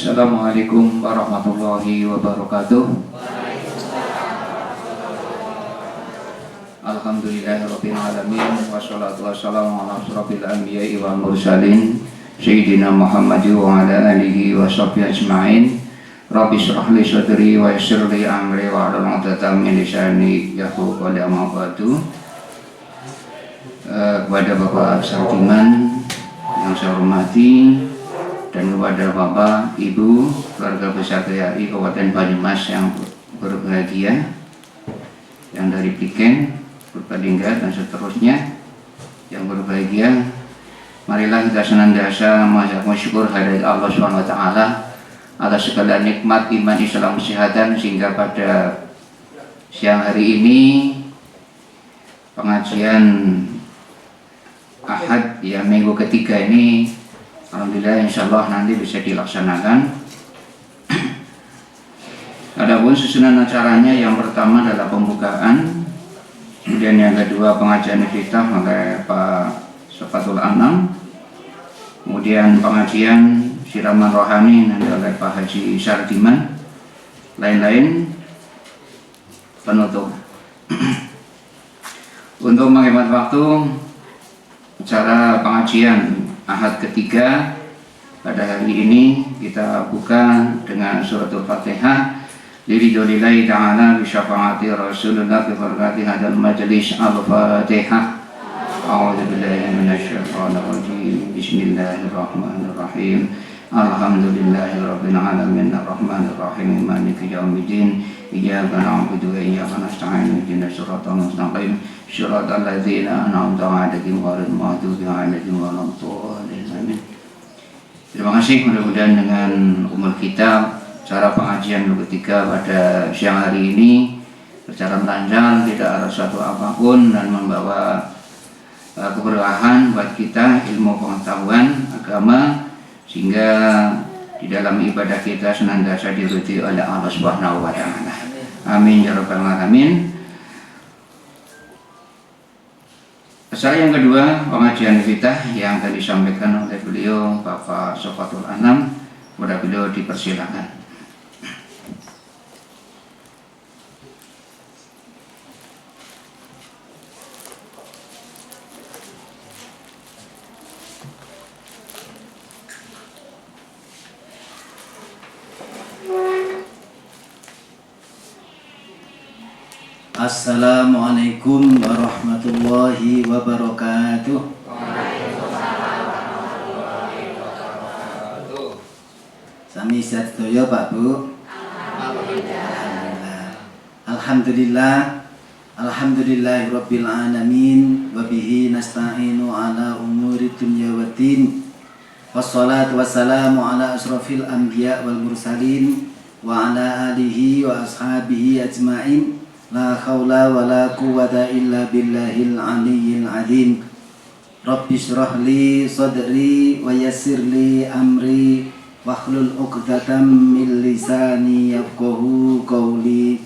Assalamualaikum warahmatullahi wabarakatuh. Alhamdulillahirabbil alamin wassalatu wassalamu ala asyrofil anbiya'i wal mursalin sayyidina Muhammad wa ala alihi wa sahbihi ajma'in. Rabbi shrah li sadri wa yassir li amri wa hlul 'uqdatam min lisani yafqahu qawli. Amma ba'du. Kepada Bapak Sartiman yang saya hormati dan kepada Bapak, Ibu, keluarga besar KYI Kabupaten Banyumas yang berbahagia, yang dari Piken, Purbalingga dan seterusnya yang berbahagia, marilah kita senantiasa mengucapkan syukur kehadirat Allah SWT atas segala nikmat iman, Islam, kesehatan, sehingga pada siang hari ini pengajian Ahad ya minggu ketiga ini alhamdulillah insyaallah nanti bisa dilaksanakan. Adapun susunan acaranya, yang pertama adalah pembukaan, kemudian yang kedua pengajian iftitah oleh Pak Sofatul Anam, kemudian pengajian siraman rohani nanti oleh Pak Haji Sardiman, lain-lain penutup. Untuk menghemat waktu, acara pengajian Ahad ketiga pada hari ini kita buka dengan suratul Fatihah. Liridolillahi ta'ala bisyafaati Rasulullah bibarakati hadal majlis. Al-Fatihah. A'udzubillahi minasyaitonir rajim. Bismillahirrahmanirrahim. Alhamdulillahirabbil alamin arrahmanir rahim maliki yaumiddin. Iyyaka na'budu wa iyyaka nasta'in ihdinas siratal mustaqim siratal ladzina an'amta 'alaihim ghairil maghdubi 'alaihim waladdallin. Amin. Terima kasih. Mudah-mudahan dengan umur kita cara pengajian ketiga pada siang hari ini berjalan lancar, tidak ada suatu apapun, dan membawa keberkahan buat kita, ilmu pengetahuan agama, sehingga di dalam ibadah kita senantiasa diridhoi oleh Allah Subhanahu wa taala. Amin ya rabbal alamin. Acara yang kedua pengajian iftitah yang akan disampaikan oleh beliau Bapak Sofatul Anam. Kepada beliau dipersilakan. Assalamualaikum warahmatullahi wabarakatuh. Sami sehat sedaya Pak Bu. Alhamdulillah. Alhamdulillahirabbil alamin wa bihi nasta'inu ala umuri dunya waddin. Wassalatu wassalamu ala asyrofil anbiya wal mursalin wa ala alihi wa ashabihi ajma'in. La haula wa la quwwata illa billahil aliyyil azim. Rabbi shrah li sadri wa yassir li amri wahlul 'uqdatam min lisani yafqahu qawli.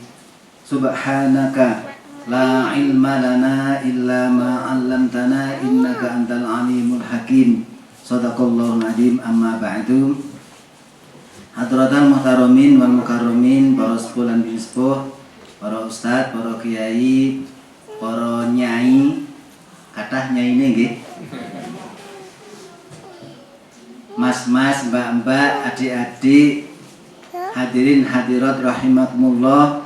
Subhanaka la ilma lana illa ma 'allamtana innaka antal alimul hakim. Shadaqallahul azim. Amma ba'du. Hadratal muhtaramin wal mukarramin, para sepuh lan bispoh, para ustadz, para kiai, para nyai, kathah nyaine nggih. Mas-mas, mbak-mbak, adik-adik, hadirin hadirat rahimakumullah.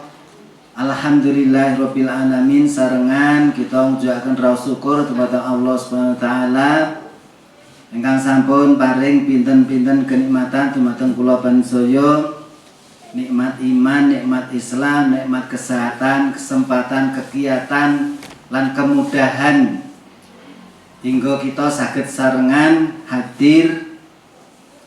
Alhamdulillahirabbil alamin. Sarengan kita ngucapkeun raos syukur kepada Allah Subhanahu wa taala ingkang sampun paring pinten-pinten kenikmatan dumateng kula panjenengan. Nikmat iman, nikmat Islam, nikmat kesehatan, kesempatan, kegiatan, lan kemudahan hingga kita saged sarengan hadir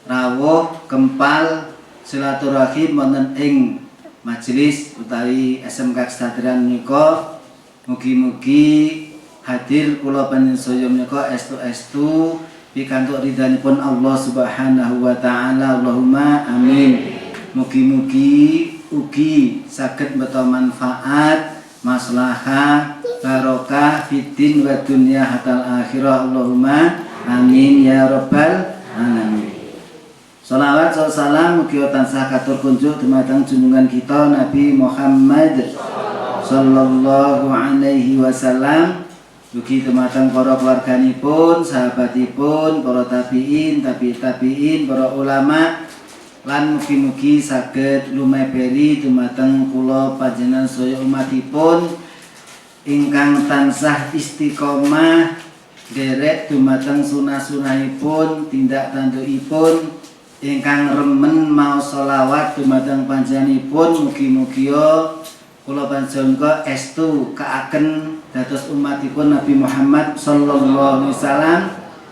rawuh kempal silaturahim wonten ing majelis utawi SMK Kesatrian menika. Mugi-mugi hadir kula panjenengan menika estu-estu pikantuk ridhanipun Allah Subhanahu wa taala. Allahumma amin. Mugi-mugi ugi saged mbeta manfaat, maslahah, barokah fiddin wa dunya hatal akhirah. Allahumma amin ya rabbal alamin. Sholawat salam mugi tansah katur kunjuk dumateng junjungan kita Nabi Muhammad sallallahu alaihi wasallam. Mugi dumateng para keluarganipun, sahabatipun, para tabi'in, tabi'in, para ulama lan mugi-mugi saged lumeberi dumateng kula panjenengan sedaya umatipun ingkang tansah istiqomah derek dumateng sunah-sunahipun, tindak tandukipun ingkang remen mau sholawat dumateng panjenenganipun. Mugi-mugi kula panjenengan estu kaaken dados umatipun Nabi Muhammad sallallahu alaihi wasallam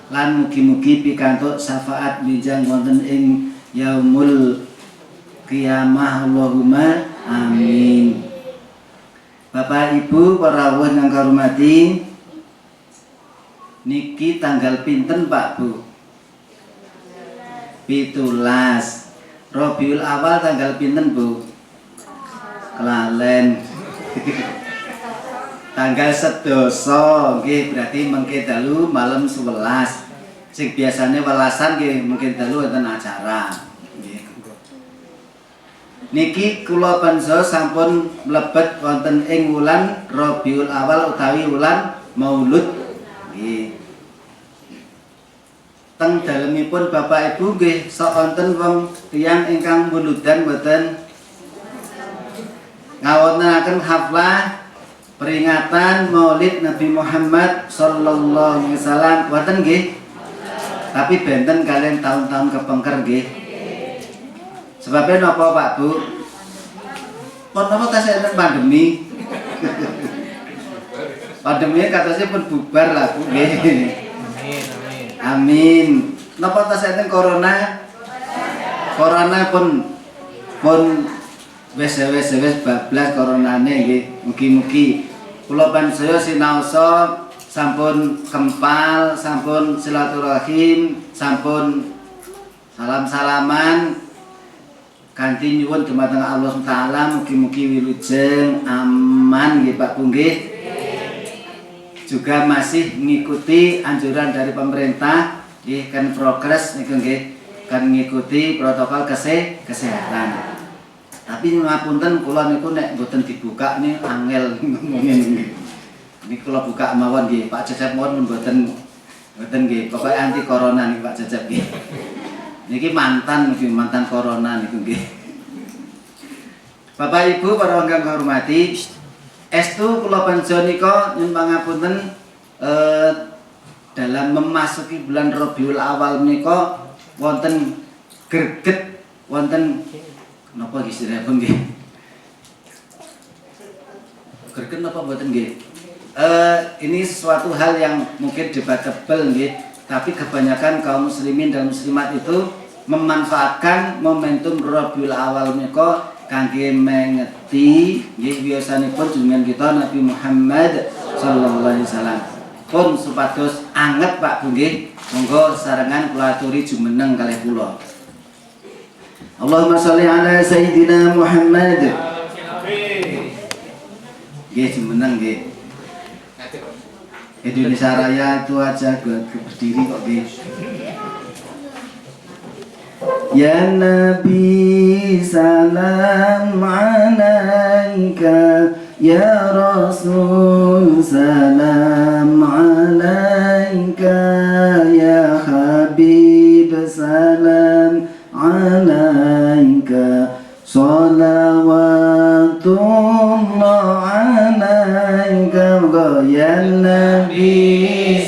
lan mugi-mugi pikantuk syafaat bijang wonten ing yaumul qiyamah. Allahumma amin. Bapak Ibu para rawuh ingkang kahormati, niki tanggal pinten Pak Bu? 17 Rabiul Awal tanggal pinten Bu? Kelalen. Tanggal sedoso nggih, berarti mengke dalu malam 11. Sing biasane welasan nggih mungkin dalu wonten acara. Nggih. Niki kula panjenengan sampun mlebet wonten ing wulan Rabiul Awal utawi wulan Maulud. Nggih. Teng dalemipun Bapak Ibu nggih sok wonten wong tiyang ingkang muludan boten ngawontenaken haflah peringatan Maulid Nabi Muhammad sallallahu alaihi wasallam wonten nggih. Tapi benten kalian tahun-tahun kepengker nggih. Sebabnya napa Pak Bu? Pun napa tasih pandemi. Pandemi katanya pun bubar lah Bu nggih. Amin. Napa tasih corona? Corona pun wis bablas coronane nggih. Mugi-mugi kula panjenengan sinaosa sampun kempal, sampun silaturahim, sampun salam-salaman kanthi nyuwun dumateng Allah Taala mugi-mugi wilujeng aman nggih Pak Bu nggih. Juga masih mengikuti anjuran dari pemerintah nggih kan progres niku nggih kan ngikuti protokol kesehatan. Tapi ngapunten kula niku nek mboten dibuka nih angel ngomongin nggih. Ini kula buka mawon nggih Pak Cecep mawon mboten nggih. Pokoke anti corona nih Pak Cecep nggih. Niki mantan corona niku nggih. Bapak Ibu para ingkang hormati, estu kula panjenengan nika nyuwun pangapunten dalam memasuki bulan Rabiul Awal menika wonten greget wonten napa istilahipun nggih? Greget napa mboten nggih? Ini sesuatu hal yang mungkin debatable nggih, tapi kebanyakan kaum muslimin dan muslimat itu memanfaatkan momentum Rabiul Awal menika kangge mengeti nggih wiyosanipun junjungan kita Nabi Muhammad sallallahu alaihi wasallam. Pun supados anget Pak Bu nggih, monggo sarengan kula aturi jumeneng kalih kula. Allahumma sholli ala sayyidina Muhammad. Nggih jumeneng nggih. Indonesia Raya itu aja berdiri kok nggih. Ya Nabi salam alaika, ya Rasul salam alaika, ya Habib salam alaika, salawatullah alaika, ya Nabi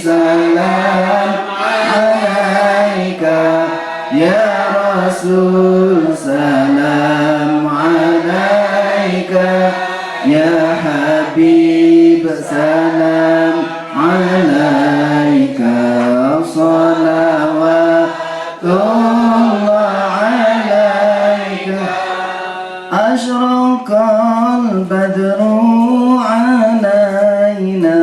salam alaika, ya Rasul salam alaika, ya Habib salam alaika, salawatullah alaika. Ashraqal badru alaina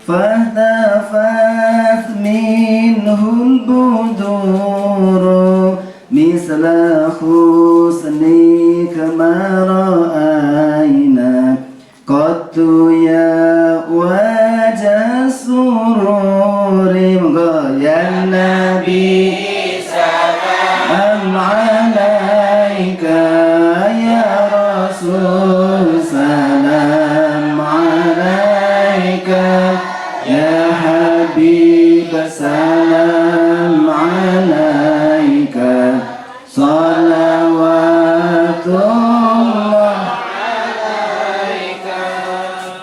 fahtafat minhul buduru misla husnik ma ra'ayna qattu ya wajah sururi. Monggo ya Nabi salam alaika ya habib salam alaika salawatullah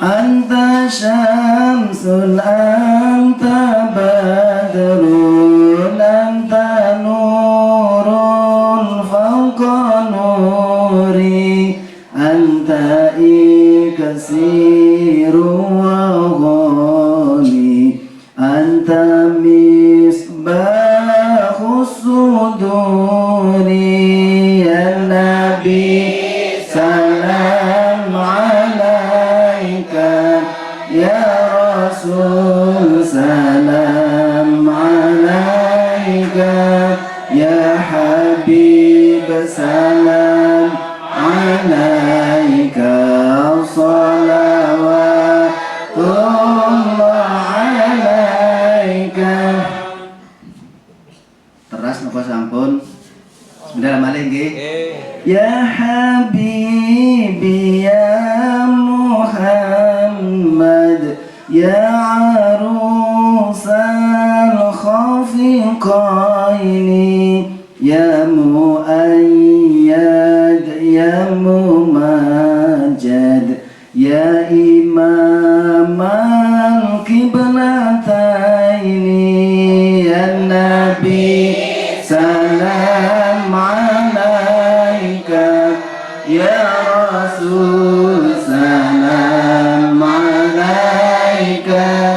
anta syamsun anta badrun anta nurun fawqa nuri anta ikasiru wa ghani anta misbahu suduri ya nabi salam alaika ya rasul salam alaika ya habib salam alaika salawatullah alaika. Teras napa sampun? Bismillahirrahmanirrahim. Ya habibi ya Muhammad ya arusal khafiqaini ya muayyad ya mumajjad ya imam al-qiblataini ya nabi salam alaika ya rasul salam alaika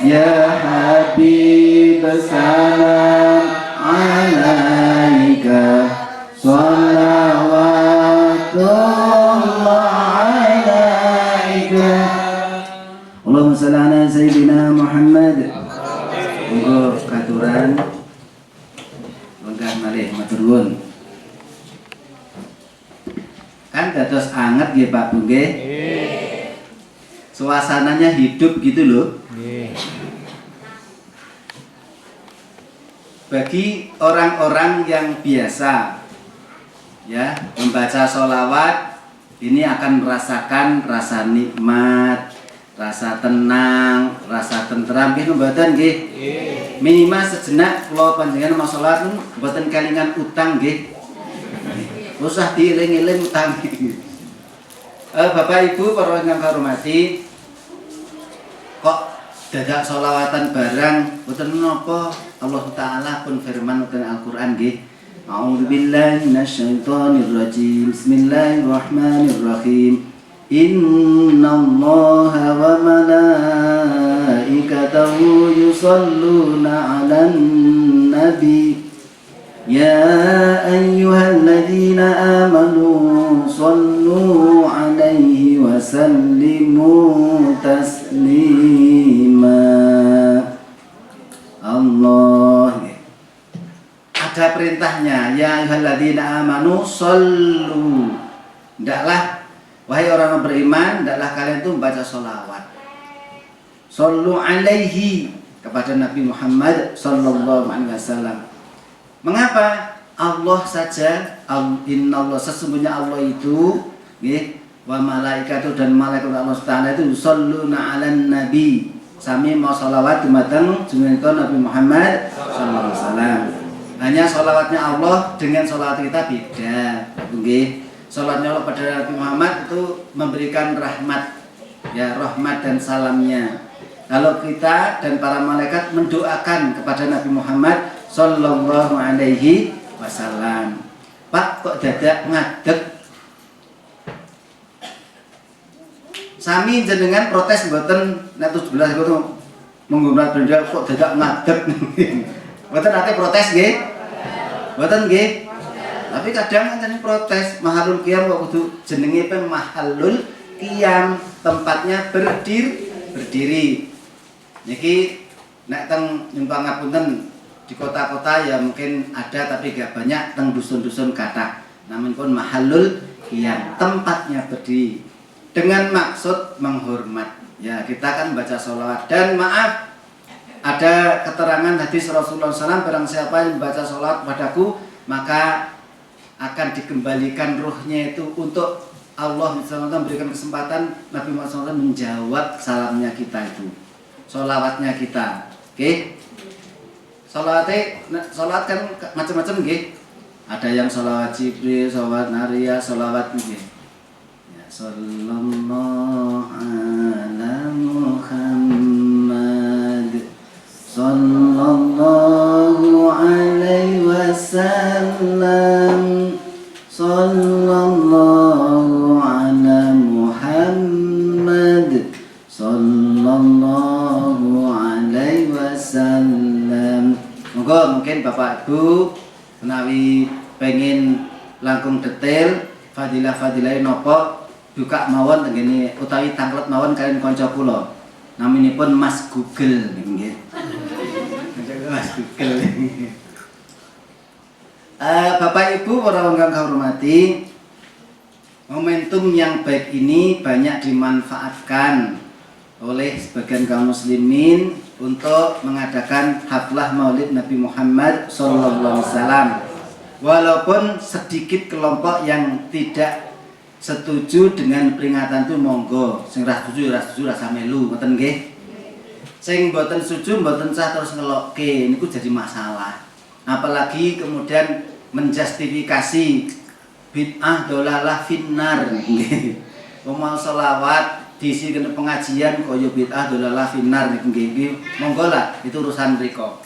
ya habib salam alaika salawatullah alaika. Allahumma shalli ala sayyidina Muhammad. Monggo katuran lenggah malih matur nuwun. Kan dados anget nggih Pak Bu nggih. Suasananya hidup gitu loh. Bagi orang-orang yang biasa ya membaca sholawat ini akan merasakan rasa nikmat, rasa tenang, rasa tentram nggih mboten nggih. Minimal sejenak kula panjenengan mau salat mboten kelingan utang nggih. Usah dieling-eling utang. Bapak Ibu para ingkang kahormati, kok dadak sholawatan barang mboten napa Allah taala pun firman wonten Al-Qur'an nggih. A'udzubillahi minasyaitonir rajim. Bismillahirrahmanirrahim. Innallaha wa malaikatahu yusholluna 'alan nabi. Ya ayyuhalladzina amanu shallu 'alaihi wa sallimu taslima. Allah. Ada perintahnya, ya ayyuhalladzina amanu shallu. Hendaklah wahai orang beriman, hendaklah kalian itu membaca sholawat. Shallu 'alaihi kepada Nabi Muhammad sallallahu alaihi wasallam. Mengapa? Allah saja, innallah sesungguhnya Allah itu nggih, wa malaikatu dan malaikat Allah Taala itu shalluna 'alan nabi. Sami mau sholawat dumateng junjungan Nabi Muhammad sallallahu alaihi wasallam. Hanya sholawatnya Allah dengan sholawat kita beda. Nggih. Sholawatnya Allah pada Nabi Muhammad itu memberikan rahmat, ya rahmat dan salamnya. Kalau kita dan para malaikat mendoakan kepada Nabi Muhammad sallallahu alaihi wasallam. Pak kok dadak ngadeg? Sami jenengan protes mboten nek 17 itu menggunakan benda kok dadak ngadeg. Mboten ate protes nggih? Mboten nggih? Tapi kadang kan protes mahalul qiyam kok kudu jenenge pe mahalul qiyam, tempatnya berdiri. Niki nek teng nyumpang ngapunten di kota-kota ya mungkin ada tapi gak banyak, teng dusun-dusun kathah. Namun pun mahalul qiyam, tempatnya berdiri dengan maksud menghormat. Ya kita kan baca sholawat dan maaf ada keterangan hadis Rasulullah SAW, barang siapa yang membaca sholawat padaku maka akan dikembalikan ruhnya itu untuk Allah SWT memberikan kesempatan Nabi Muhammad SAW menjawab salamnya kita itu, sholawatnya kita. Oke? Sholawat kan macam-macam nggih. Ada yang sholawat Jibril, sholawat Naria, sholawat nggih. Ya, sallallahu ala Muhammad sallallahu alaihi wasallam sallallahu ala Muhammad sallallahu alaihi wasallam. Mungkin Bapak Ibu menawi pengen langkung detail fadilah-fadilah nopo buka mawon tengene utawi tanglet mawon kalian kanca kula. Naminipun Mas Google nggih. Mas Google. Bapak Ibu para ingkang hormati, momentum yang baik ini banyak dimanfaatkan oleh sebagian kaum muslimin untuk mengadakan haflah Maulid Nabi Muhammad SAW. Walaupun sedikit kelompok yang tidak setuju dengan peringatan itu monggo, sing ra setuju rasa melu, ngoten nggih. Sing mboten setuju mboten sah terus ngelokke niku jadi masalah. Apalagi kemudian menjustifikasi bid'ah dolalah finnar nggih. Mau selawat diisi kena pengajian kaya bid'ah dolalah finnar nggih. Monggo lah itu urusan mriko.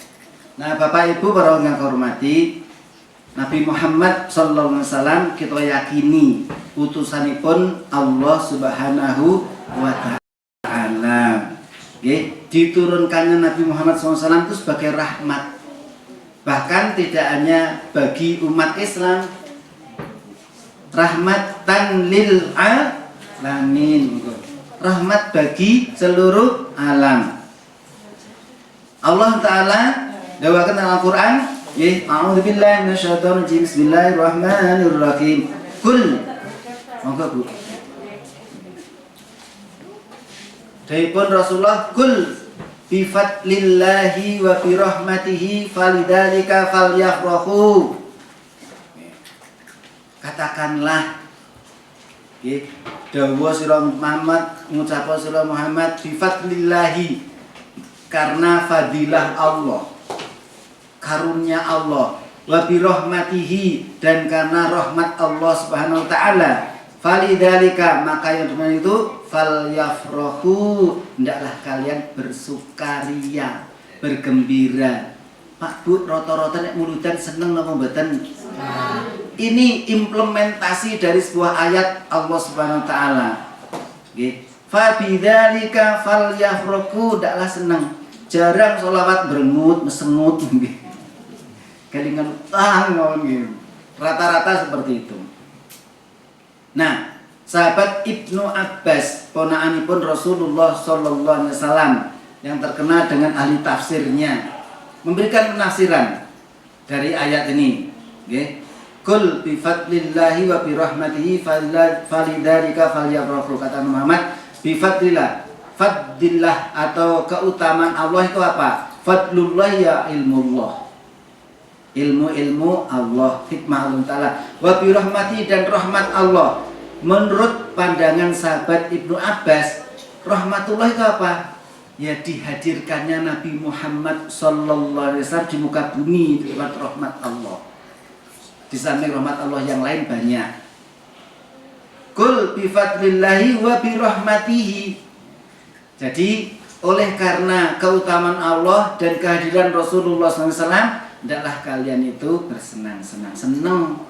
Nah, Bapak Ibu para ingkang hormati, Nabi Muhammad sallallahu alaihi wasallam kita yakini utusanipun Allah Subhanahu wa taala. Nggih, diturunkannya Nabi Muhammad SAW itu sebagai rahmat. Bahkan tidak hanya bagi umat Islam, rahmatan lil alamin. Rahmat bagi seluruh alam. Allah Ta'ala dawakan dalam Al-Quran, a'udzubillahi minasyaitonir rajim, bismillahirrahmanirrahim. Kul, monggo Bu. Daipun Rasulullah, kul bi fadlillahi wa bi rahmatihi falidzalika falyafrahu. Katakanlah nggih, dawuh sira Muhammad, ngucap sira Muhammad bi fadlillahi, karena fadilah Allah, karunia Allah, wa bi rahmatihi, dan karena rahmat Allah Subhanahu wa taala. Falidzalika, maka yang demikian itu falyafrahu, hendaklah kalian bersukaria, bergembira. Pak Bu, rata-rata nek muludan seneng napa mboten? Ini implementasi dari sebuah ayat Allah Subhanahu wa taala. Nggih. Fa bidzalika falyafrahu, hendaklah seneng. Jarang sholawat berengut, mesengut nggih. Kelingan utang nggih. Rata-rata seperti itu. Nah, sahabat Ibnu Abbas, ponakanipun Rasulullah sallallahu alaihi wasallam yang terkenal dengan ahli tafsirnya, memberikan penafsiran dari ayat ini, nggih. Kul bi fadlillahi wa bi rahmatihi falidzalika falyafrahu, kata Muhammad, bi fadlillah. Fadlillah atau keutamaan Allah itu apa? Fadlullah ya ilmullah. Ilmu Allah, hikmah Allah Ta'ala. Wa bi rahmati, dan rahmat Allah. Menurut pandangan sahabat Ibnu Abbas, rahmatullah itu apa? Ya dihadirkannya Nabi Muhammad sallallahu alaihi wasallam di muka bumi lewat rahmat Allah. Di samping rahmat Allah yang lain banyak. Kul bi fadlillahi wa bi rahmatihi. Jadi oleh karena keutamaan Allah dan kehadiran Rasulullah SAW, hendaklah kalian itu bersenang-senang. Senang.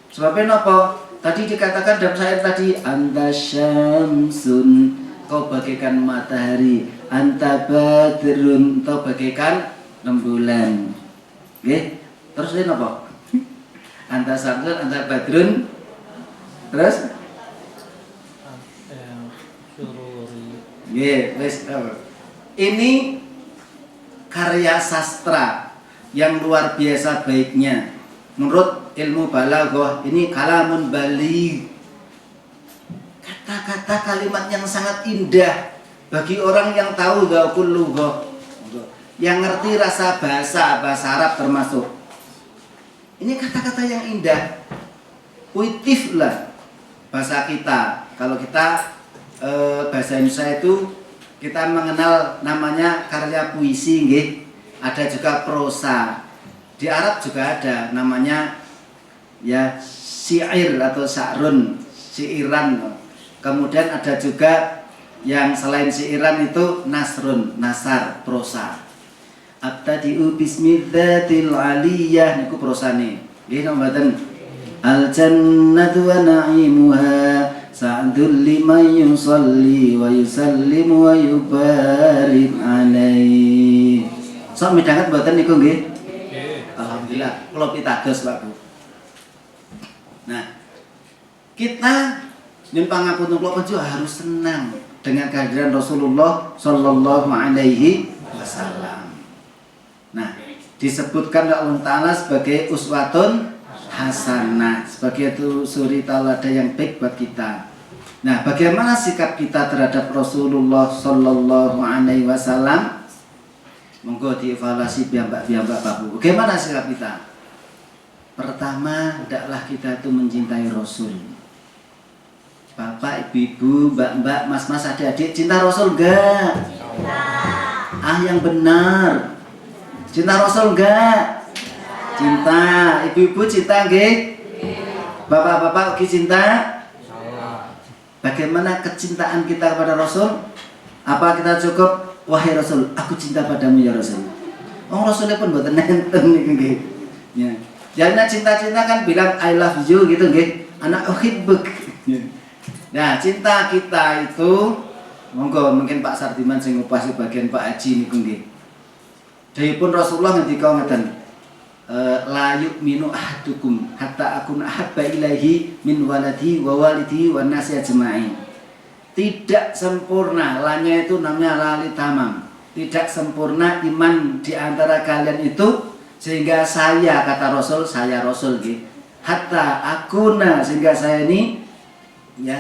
Sebabnya apa? Tadi dikatakan dalam syair tadi, anta syamsun, kau bagaikan matahari, anta badrun, kau bagaikan rembulan. Oke? Terus ini apa? Anta syamsun, anta badrun. Terus? Ini karya sastra yang luar biasa baiknya. Menurut ilmu balaghah, ini kalamun baligh. Kata-kata kalimat yang sangat indah bagi orang yang tahu dzauqul lughah, yang ngerti rasa bahasa Arab termasuk. Ini kata-kata yang indah, puitif lah bahasa kita. Kalau kita bahasa Indonesia itu kita mengenal namanya karya puisi, nggih. Ada juga prosa. Di Arab juga ada namanya ya syair atau sa'run, syairan. Kemudian ada juga yang selain syairan itu nasrun, nasar, prosa. Abtadi'u bismidzatil aliyah niku prosane. Nggih napa mboten? Al jannatu wa na'imuha sa'dul liman yusalli wa yusallimu wa yubarik alaihi. Sok midhanget mboten niku nggih? Alhamdulillah, kula pitados Pak Bu. Nah, kita nyumpang ngapunten kula juga harus senang dengan kehadiran Rasulullah sallallahu alaihi wasallam. Nah, disebutkan oleh Allah Ta'ala sebagai uswatun hasanah, sebagai suri tauladan yang baik buat kita. Nah, bagaimana sikap kita terhadap Rasulullah sallallahu alaihi wasallam? Monggo dievaluasi piyambak-piyambak Pak Bu. Bagaimana sikap kita? Pertama, hendaklah kita itu mencintai Rasul. Bapak, ibu-ibu, mbak-mbak, mas-mas, adik-adik, cinta Rasul enggak? Ah, yang benar. Cinta Rasul enggak? Cinta. Ibu-ibu cinta nggih? Bapak-bapak ugi cinta? Bagaimana kecintaan kita kepada Rasul? Apa kita cukup wahai Rasul, aku cinta padamu ya Rasul? Oh, Rasulnya pun mboten nenten niku nggih. Ya. Jangan cinta-cinta kan bilang I love you gitu nggih. Anak uhibbuk. Nah, cinta kita itu monggo mungkin Pak Sardiman sing ngupasi bagian Pak Haji niku nggih. Dawuhipun Rasulullah ngendika ngeten, la yu'minu ahadukum hatta akuna ahabba ilaihi min waladi wa walidi wan nasi ajma'in. Tidak sempurna, lanya itu namanya lali tamam. Tidak sempurna iman di antara kalian itu sehingga saya, kata Rasul, saya Rasul gitu. Hatta akuna, sehingga saya ini ya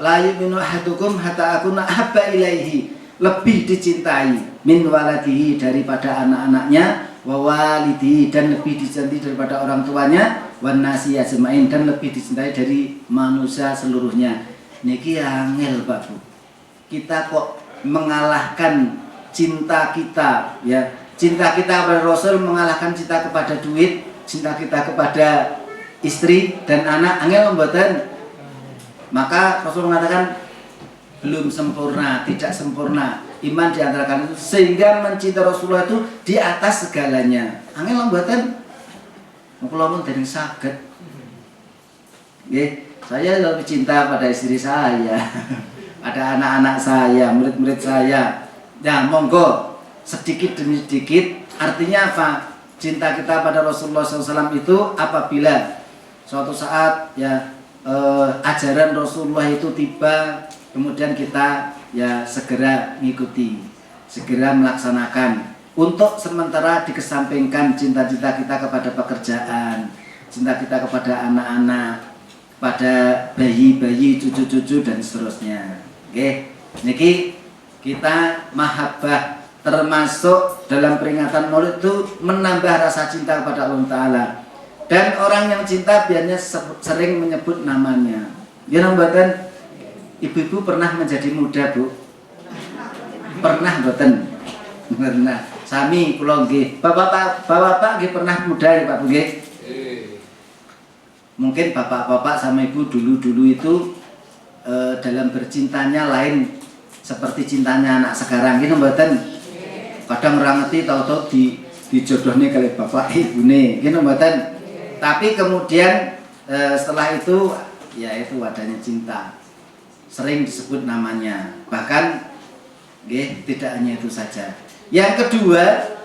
la yu'minu ahadukum hatta akuna ahabba ilaihi, lebih dicintai min waladihi, daripada anak-anaknya, wa walidihi, dan lebih dicintai daripada orang tuanya, wan nasi ajma'in, dan lebih dicintai dari manusia seluruhnya. Niki angel Pak Bu. Kita kok mengalahkan cinta kita ya. Cinta kita kepada Rasul mengalahkan cinta kepada duit, cinta kita kepada istri dan anak, angel mboten. Maka Rasul mengatakan belum sempurna, tidak sempurna iman di antara kalian itu sehingga mencintai Rasulullah itu di atas segalanya. Angel mboten. Kula pun dereng saged. Nggih. Saya lebih cinta pada istri saya, pada anak-anak saya, murid-murid saya. Nah, monggo sedikit demi sedikit. Artinya apa? Cinta kita pada Rasulullah SAW itu apabila suatu saat ya ajaran Rasulullah itu tiba, kemudian kita ya segera mengikuti, segera melaksanakan. Untuk sementara dikesampingkan cinta-cinta kita kepada pekerjaan, cinta kita kepada anak-anak, pada bayi-bayi, cucu-cucu dan seterusnya. Oke, niki kita mahabbah termasuk dalam peringatan Maulid itu menambah rasa cinta kepada Allah Ta'ala. Dan orang yang cinta biasanya sering menyebut namanya. Ya mboten, ibu-ibu pernah menjadi muda, Bu? Pernah mboten? Pernah. Sami kula nggih. Bapak-bapak nggih pernah muda ya Pak Bu nggih? Mungkin bapak-bapak sama ibu dulu-dulu itu dalam bercintanya lain seperti cintanya anak sekarang gitu mboten. Kadang ora ngerti tahu-tahu dijodohne kali bapak ibune gitu mboten. Tapi kemudian setelah itu ya itu wadahnya cinta. Sering disebut namanya. Bahkan nggih tidak hanya itu saja. Yang kedua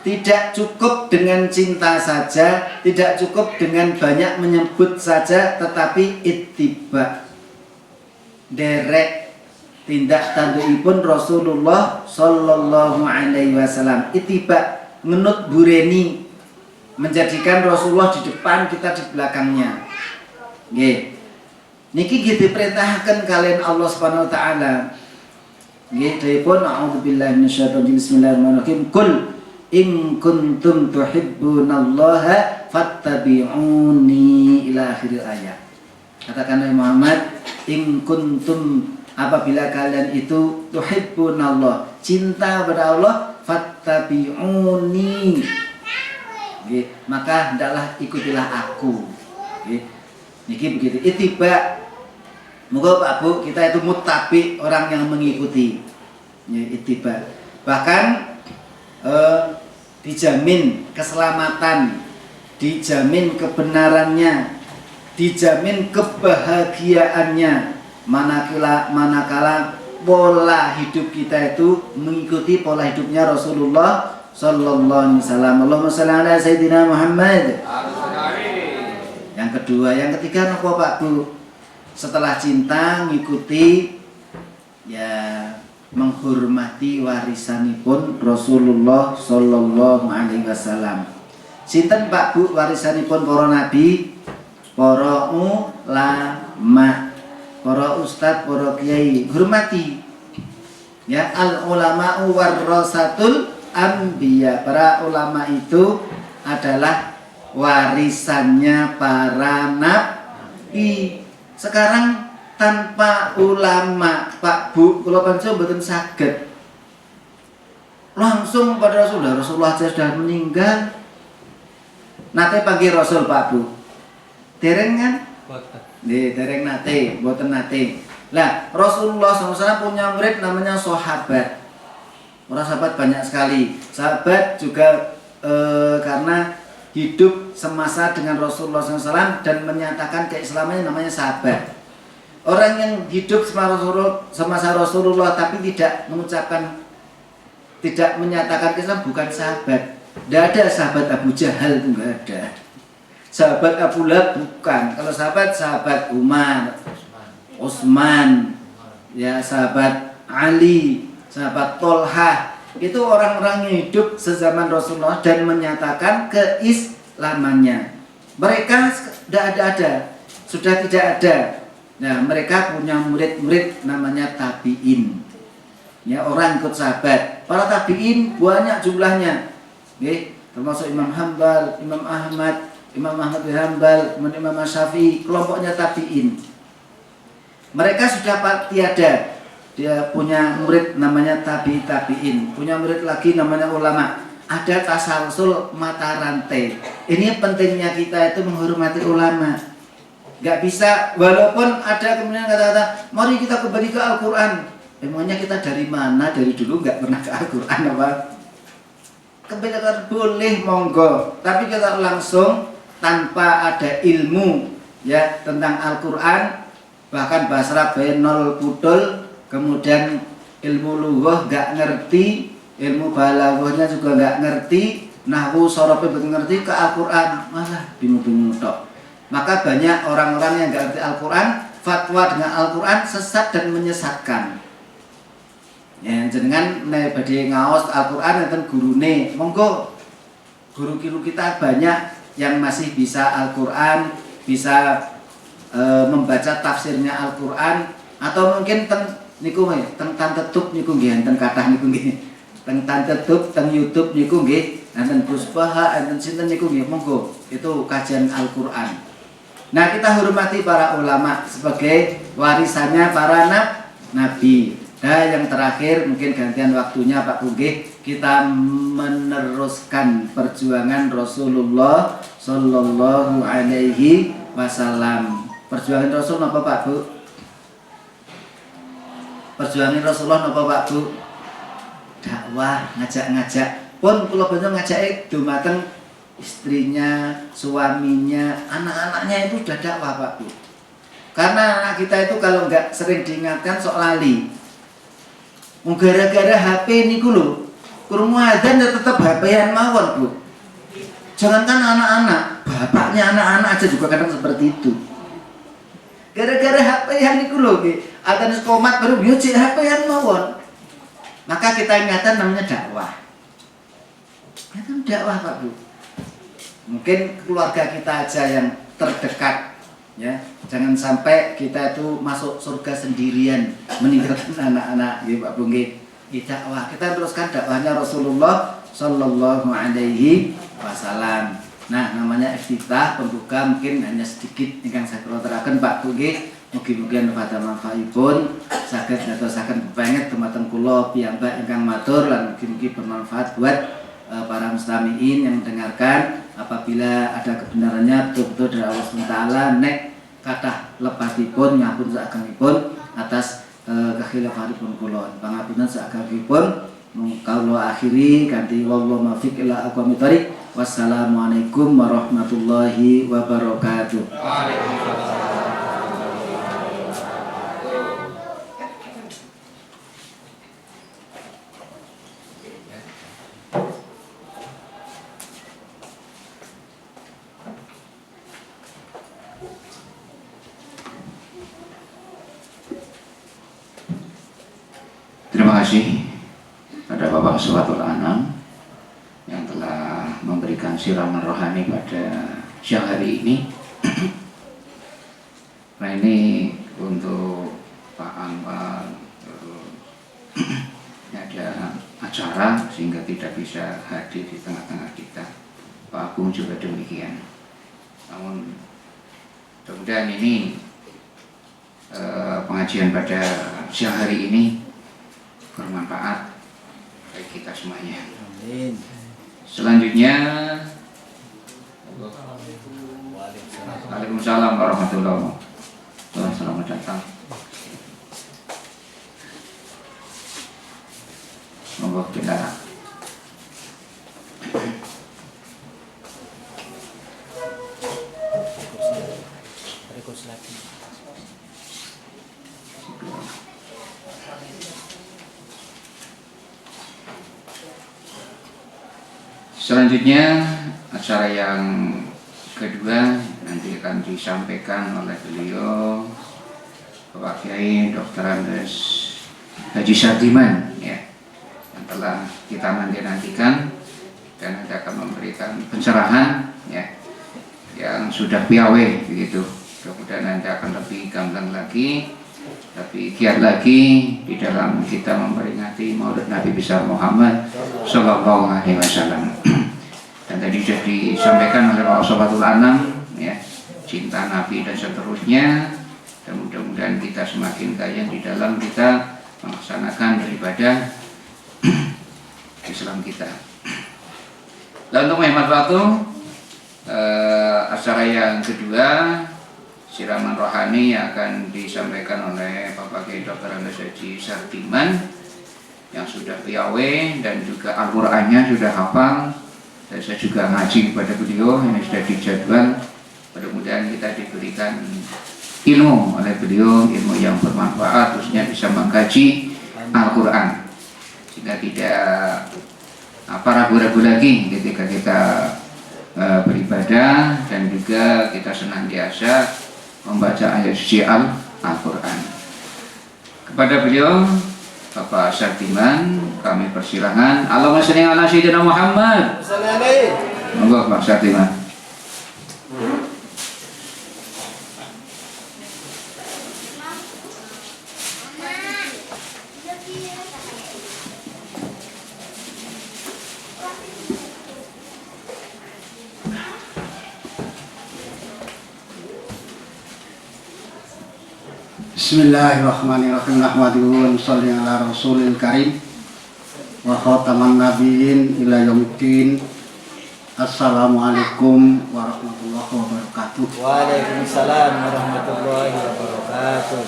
tidak cukup dengan cinta saja, tidak cukup dengan banyak menyebut saja, tetapi ittiba, derek tindak tandukipun Rasulullah sallallahu alaihi wasallam. Ittiba, ngenut bureni, menjadikan Rasulullah di depan, kita di belakangnya. Nggih. Niki nggih diperintahkan kalian Allah Subhanahu wa taala. Nggih, dipun a'udzubillahi minasyaitonir rajim. Bismillahirrahmanirrahim. Qul in kuntum tuhibbunallaha fattabi'uni ila akhir ayat. Katakan oleh Muhammad, in kuntum, apabila kalian itu tuhibbunallah, cinta kepada Allah, fattabi'uni, maka hendaklah ikutilah aku. Niki begitu. Ittiba. Moga Pak Bu, kita itu muttabi, orang yang mengikuti. Ittiba. Bahkan dijamin keselamatan, dijamin kebenarannya, dijamin kebahagiaannya manakala pola hidup kita itu mengikuti pola hidupnya Rasulullah sallallahu alaihi wasallam. Allahumma shalli ala sayyidina Muhammad. Yang kedua, yang ketiga apa Pak Bu? Setelah cinta ngikuti, ya menghormati warisanipun Rasulullah sallallahu alaihi wasallam. Sinten Pak Bu warisanipun para nabi, para ulama, para ustadz, para kiai, hormati. Ya, al ulama'u warasatul anbiya. Para ulama itu adalah warisannya para nabi. Sekarang tanpa ulama, Pak Bu, kula panjenengan mboten saged langsung pada Rasulullah sudah meninggal. Nate panggil Rasul Pak Bu. Dereng kan? Dereng nate, mboten nate. Lah, Rasulullah SAW punya murid namanya sahabat. Orang sahabat banyak sekali. Sahabat juga karena hidup semasa dengan Rasulullah SAW dan menyatakan keislamannya namanya sahabat. Orang yang hidup semasa Rasulullah tapi tidak mengucapkan, tidak menyatakan Islam bukan sahabat. Tidak ada sahabat Abu Jahal, itu enggak ada. Sahabat Abu Lahab bukan. Kalau sahabat Umar, Utsman, ya sahabat Ali, sahabat Tolhah. Itu orang-orang yang hidup sezaman Rasulullah dan menyatakan keislamannya. Mereka sudah ada, sudah tidak ada. Nah, mereka punya murid-murid namanya tabi'in. Ya, orang ikut sahabat. Para tabi'in banyak jumlahnya. Termasuk Imam Hambal, Imam Ahmad bin Hambal, Imam Syafi'i, kelompoknya tabi'in. Mereka sudah tiada. Dia punya murid namanya tabi'in, punya murid lagi namanya ulama. Ada tasalsul mata rantai. Ini pentingnya kita itu menghormati ulama. Gak bisa, walaupun ada kemudian kata-kata, mari kita kembali ke Al-Quran. Emangnya kita dari mana? Dari dulu gak pernah ke Al-Quran apa? Kembali ke boleh, monggo. Tapi kita langsung tanpa ada ilmu ya tentang Al-Quran, bahkan bahasa Arab nol pudul, kemudian ilmu lughah gak ngerti, ilmu balaghahnya juga gak ngerti, nahwu sorofe betul ngerti, ke Al-Quran malah bingung-bingung tok. Maka banyak orang-orang yang gak ngerti Al-Quran, fatwa dengan Al-Quran sesat dan menyesatkan. Ya, jenengan nek badhe ngaos Al-Quran enten gurune, monggo. Guru-guru kita banyak yang masih bisa Al-Quran, bisa membaca tafsirnya Al-Quran, atau mungkin niku teng Tantetub niku nggih enten kathah niku nggih. Teng Tantetub, teng YouTube niku nggih, enten Puspaha, enten sinten niku nggih, monggo. Itu kajian Al-Qur'an. Nah, kita hormati para ulama sebagai warisannya para nabi. Nah, yang terakhir mungkin gantian waktunya Pak Bunggih, kita meneruskan perjuangan Rasulullah sallallahu alaihi wasallam. Perjuangan Rasul apa Pak Bu? Perjuangan Rasulullah apa Pak Bu? Dakwah, ngajak-ngajak. Pun kula panjenengan ngajake dumateng istrinya, suaminya, anak-anaknya itu sudah dakwah Pak Bu. Karena anak kita itu kalau enggak sering diingatkan sok lali. Gara-gara HP niku lho, krungu adzan tetep HP-an mawon Bu. Jangankan anak-anak, bapaknya anak-anak aja juga kadang seperti itu. Gara-gara HP-an niku lho nggih. Adzan komat baru yo cek HP-an mawon. Maka kita ingatkan namanya dakwah. Itu dakwah Pak Bu. Mungkin keluarga kita aja yang terdekat, ya. Jangan sampai kita itu masuk surga sendirian meninggalkan anak-anak, ya Pak Bu nggih. Dakwah. Kita teruskan dakwahnya Rasulullah sallallahu alaihi wasallam. Nah, namanya iftitah pembuka mungkin hanya sedikit ingkang saya terangkan Pak Tuge. Mugi-mugi pada manfaatipun saged ndadosaken pepenget dumateng kula piyambak ingkang matur lan mugi-mugi bermanfaat buat para mustamiin yang mendengarkan. Apabila ada kebenarannya betul-betul dari Allah SWT, nek kathah lebatipun ngapun saagengipun atas kekhilafahipun kula. Pangapunten saagengipun kawula akhiri kanthi wallahu muwaffiq ila aqwamit thoriq. Wassalamualaikum warahmatullahi wabarakatuh. Terima kasih pada Bapak Suwatul Anam yang telah memberikan siraman rohani pada siang hari ini. Nah, ini untuk Pak Anwar ada acara sehingga tidak bisa hadir di tengah-tengah kita. Pak Agung juga demikian. Namun mudah-mudahan ini pengajian pada siang hari ini bermanfaat bagi kita semuanya. Amin. Selanjutnya, Waalaikumsalam warahmatullahi wabarakatuh. Selamat datang. Monggo kita. Selanjutnya acara yang kedua nanti akan disampaikan oleh beliau Bapak Kiai Dr. Andes Haji Sardiman ya, yang telah kita nantikan dan nanti akan memberikan pencerahan ya yang sudah piawai begitu. Mudah-mudahan nanti akan lebih gamblang lagi, lebih giat lagi di dalam kita memperingati Maulid Nabi besar Muhammad Sallallahu Alaihi Wasallam. Dan tadi sudah disampaikan oleh Pak Sobatul Anam ya, cinta Nabi dan seterusnya. Dan mudah-mudahan kita semakin kaya di dalam kita melaksanakan daripada Islam kita. Dan untuk menghemat waktu, acara yang kedua siraman rohani yang akan disampaikan oleh Bapak Kiai Dr. Andes Haji Sardiman yang sudah piawai dan juga Al-Qur'annya sudah hafal. Dan saya juga ngaji kepada beliau, ini sudah dijadwal. Mudah-mudahan kita diberikan ilmu oleh beliau, ilmu yang bermanfaat, khususnya bisa mengkaji Al-Quran sehingga tidak ragu-ragu lagi ketika kita beribadah, dan juga kita senantiasa membaca ayat suci Al-Quran. Kepada beliau Bapak Sardiman kami persilahkan. Allahumma sholli ala sayyidina Muhammad. Monggo Pak Sardiman. Bismillahirrahmanirrahim. Nahmaduhu wa nusalli ala rasulil karim wa khataman nabiyyin ila yaumiddin. Assalamualaikum warahmatullahi wabarakatuh. Waalaikumsalam warahmatullahi wabarakatuh.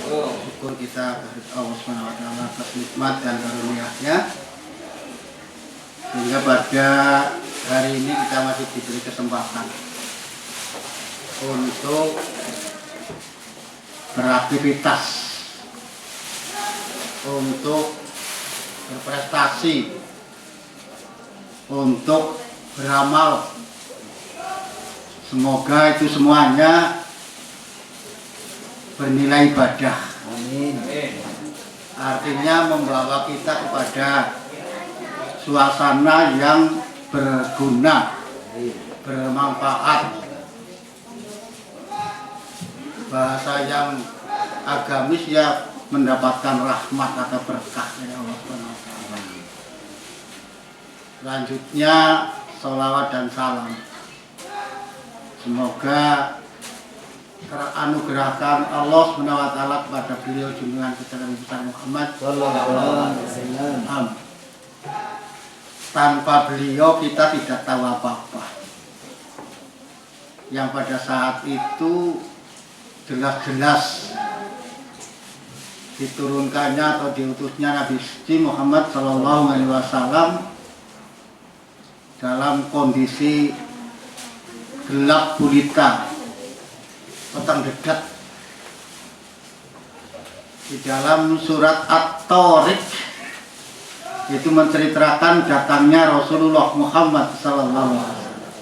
Syukur kita kepada Allah Subhanahu wa taala atas nikmat dan karunia-Nya sehingga pada hari ini kita masih diberi kesempatan untuk beraktivitas, untuk berprestasi, untuk beramal. Semoga itu semuanya bernilai ibadah. Amin. Artinya membawa kita kepada suasana yang berguna, bermanfaat. Bahasa yang agamis ya mendapatkan rahmat atau berkah dari Allah SWT. Selanjutnya sholawat dan salam Semoga teranugerahkan Allah SWT kepada beliau junjungan kita Nabi besar Muhammad Sallallahu alaihi wasallam. Tanpa beliau kita tidak tahu apa-apa. Yang pada saat itu jelas-jelas diturunkannya atau diutusnya Nabi Muhammad Sallallahu Alaihi Wasallam dalam kondisi gelap gulita, petang dekat. Di dalam surat At-Tariq itu menceritakan datangnya Rasulullah Muhammad Sallallahu Alaihi Wasallam.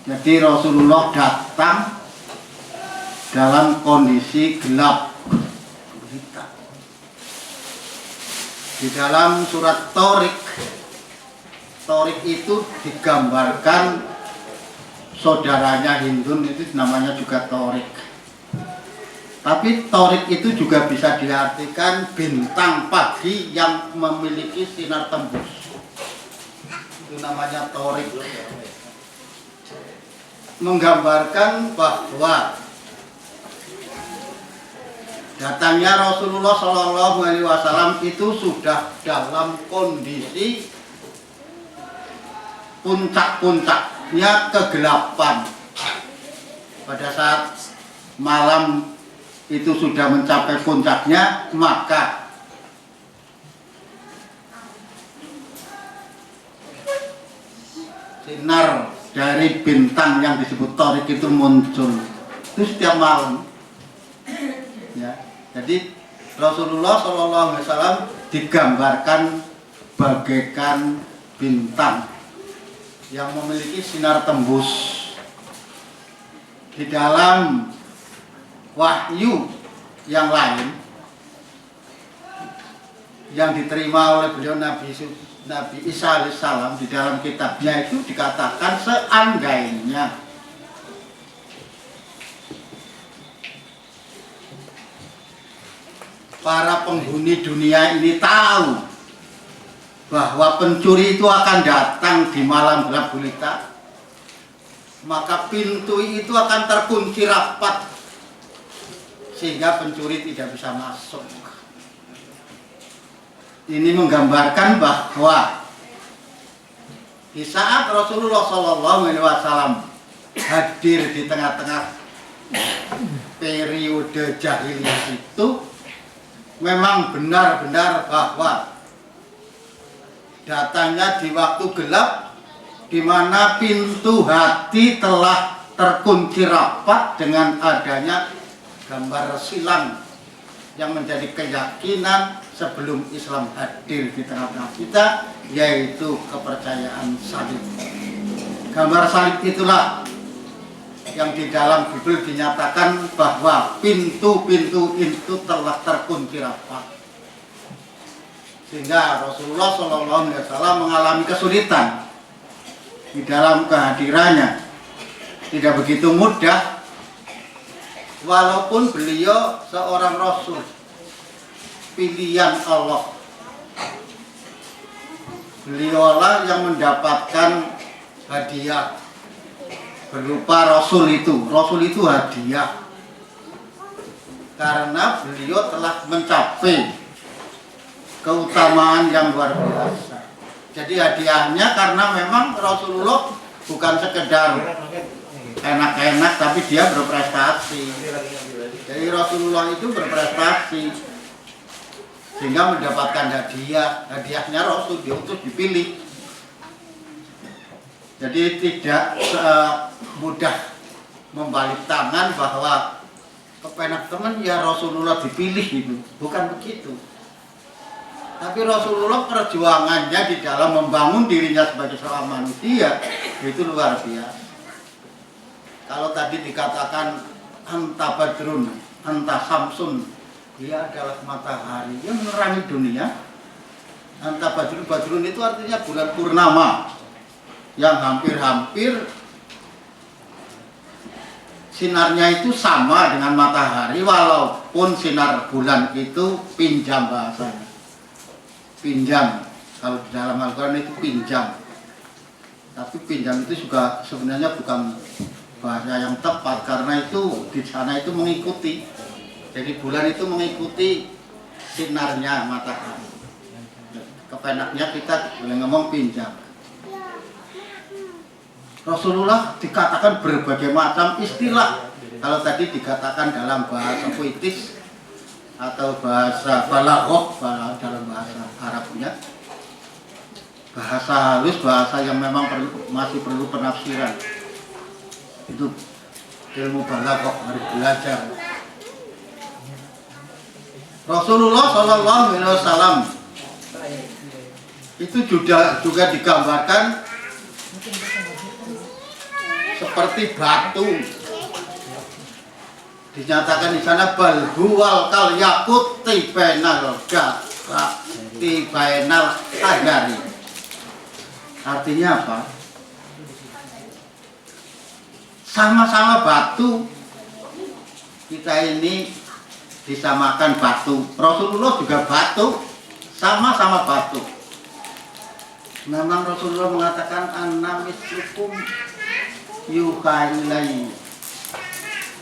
Jadi Rasulullah datang dalam kondisi gelap gulita. Di dalam surat Tariq itu digambarkan saudaranya Hindun, itu namanya juga Tariq. Tapi Tariq itu juga bisa diartikan bintang pagi yang memiliki sinar tembus. Itu namanya Tariq. Menggambarkan bahwa datangnya Rasulullah Shallallahu Alaihi Wasallam itu sudah dalam kondisi puncak-puncaknya kegelapan. Pada saat malam itu sudah mencapai puncaknya, maka sinar dari bintang yang disebut Tariq itu muncul. Itu setiap malam. Ya, jadi Rasulullah SAW digambarkan bagaikan bintang yang memiliki sinar tembus. Di dalam wahyu yang lain yang diterima oleh beliau Nabi Isa alaihissalam, di dalam kitabnya itu dikatakan seandainya para penghuni dunia ini tahu bahwa pencuri itu akan datang di malam gelap gulita, maka pintu itu akan terkunci rapat sehingga pencuri tidak bisa masuk. Ini menggambarkan bahwa di saat Rasulullah SAW hadir di tengah-tengah periode jahiliyah itu, memang benar-benar bahwa datangnya di waktu gelap, di mana pintu hati telah terkunci rapat dengan adanya gambar silang yang menjadi keyakinan sebelum Islam hadir di tengah-tengah kita, yaitu kepercayaan salib. Gambar salib itulah yang di dalam Bible dinyatakan bahwa pintu-pintu itu telah terkunci rapat, sehingga Rasulullah SAW mengalami kesulitan di dalam kehadirannya. Tidak begitu mudah, walaupun beliau seorang Rasul pilihan Allah. Beliaulah yang mendapatkan hadiah berupa Rasul itu. Rasul itu hadiah karena beliau telah mencapai keutamaan yang luar biasa. Jadi hadiahnya karena memang Rasulullah bukan sekedar enak-enak, tapi dia berprestasi. Jadi Rasulullah itu berprestasi sehingga mendapatkan hadiah. Hadiahnya Rasul, diutus, dipilih. Jadi tidak mudah membalik tangan bahwa kepenak teman ya Rasulullah dipilih itu, bukan begitu. Tapi Rasulullah perjuangannya di dalam membangun dirinya sebagai seorang manusia itu luar biasa. Kalau tadi dikatakan anta badrun, anta samsun, dia adalah matahari yang menerangi dunia. Anta badrun, badrun itu artinya bulan purnama yang hampir-hampir sinarnya itu sama dengan matahari, walaupun sinar bulan itu pinjam bahasanya. Pinjam, kalau di dalam Al-Quran itu pinjam. Tapi pinjam itu juga sebenarnya bukan bahasa yang tepat, karena itu di sana itu mengikuti. Jadi bulan itu mengikuti sinarnya matahari. Kepenaknya kita boleh ngomong pinjam. Rasulullah dikatakan berbagai macam istilah. Kalau tadi dikatakan dalam bahasa puitis atau bahasa balaghah dalam bahasa Arabnya, bahasa halus, bahasa yang memang masih perlu penafsiran. Itu ilmu balaghah, harus belajar. Rasulullah Shallallahu Alaihi Wasallam itu juga digambarkan seperti batu. Dinyatakan di sana bal huwal kal yakut tibainal gabra tibainal hajari. Artinya apa? Sama-sama batu. Kita ini disamakan batu. Rasulullah juga batu, sama-sama batu. Memang Rasulullah mengatakan an-namislukum yuhailai.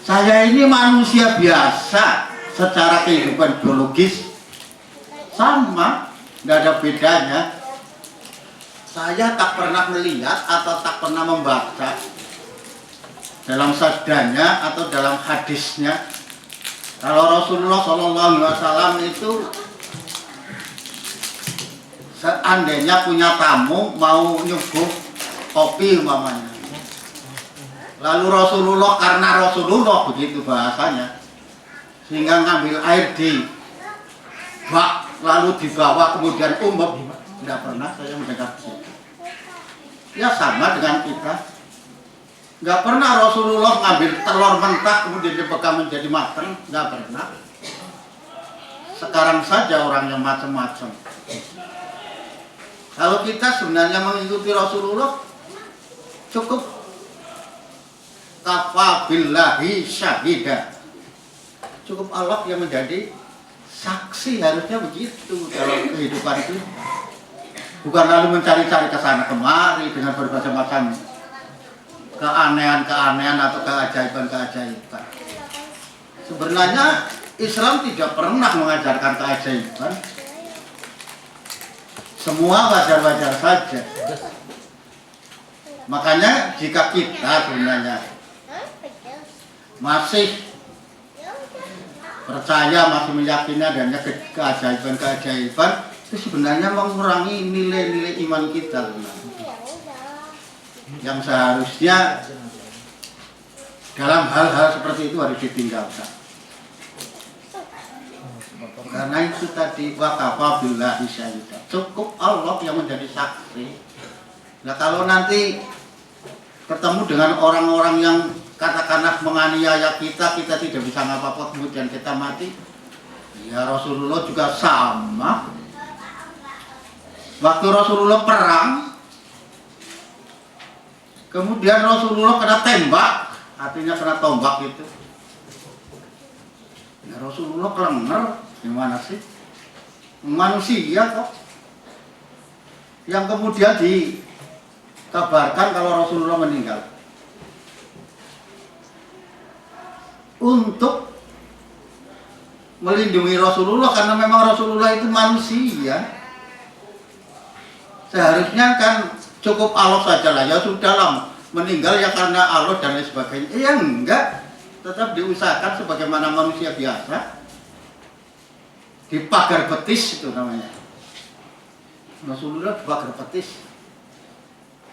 Saya ini manusia biasa secara kehidupan biologis, sama, nggak ada bedanya. Saya tak pernah melihat atau tak pernah membaca dalam sabdanya atau dalam hadisnya kalau Rasulullah SAW itu seandainya punya tamu mau nyuguh kopi umpamanya, lalu Rasulullah, karena Rasulullah begitu bahasanya, sehingga ngambil air di bak lalu dibawa kemudian umum, tidak pernah saya mendengar itu. Ya sama dengan kita, nggak pernah Rasulullah ngambil telur mentah kemudian dipegang menjadi matang, nggak pernah. Sekarang saja orang yang macam-macam. Kalau kita sebenarnya mengikuti Rasulullah, cukup kafa billahi syahida. Cukup Allah yang menjadi saksi, harusnya begitu dalam kehidupan itu. Bukan lalu mencari-cari ke sana kemari dengan berbagai macam keanehan-keanehan atau keajaiban-keajaiban. Sebenarnya Islam tidak pernah mengajarkan keajaiban. Semua wajar-wajar saja. Makanya jika kita sebenarnya masih percaya, masih meyakini adanya keajaiban-keajaiban, itu sebenarnya mengurangi nilai-nilai iman kita. Yang seharusnya dalam hal-hal seperti itu harus ditinggalkan. Karena itu tadi wakafa billahi syahida. Cukup Allah yang menjadi saksi. Nah kalau nanti ketemu dengan orang-orang yang katakanlah menganiaya kita tidak bisa ngapa-apa, kemudian kita mati, ya Rasulullah juga sama. Waktu Rasulullah perang, kemudian Rasulullah kena tembak, artinya kena tombak itu. Ya Rasulullah kelenger, gimana sih? Manusia kok. Yang kemudian dikabarkan kalau Rasulullah meninggal. Untuk melindungi Rasulullah, karena memang Rasulullah itu manusia. Seharusnya kan cukup Allah saja lah, ya sudah lah, meninggal ya karena Allah dan lain sebagainya. Ya enggak, tetap diusahakan sebagaimana manusia biasa. Di pagar betis itu namanya. Rasulullah pagar betis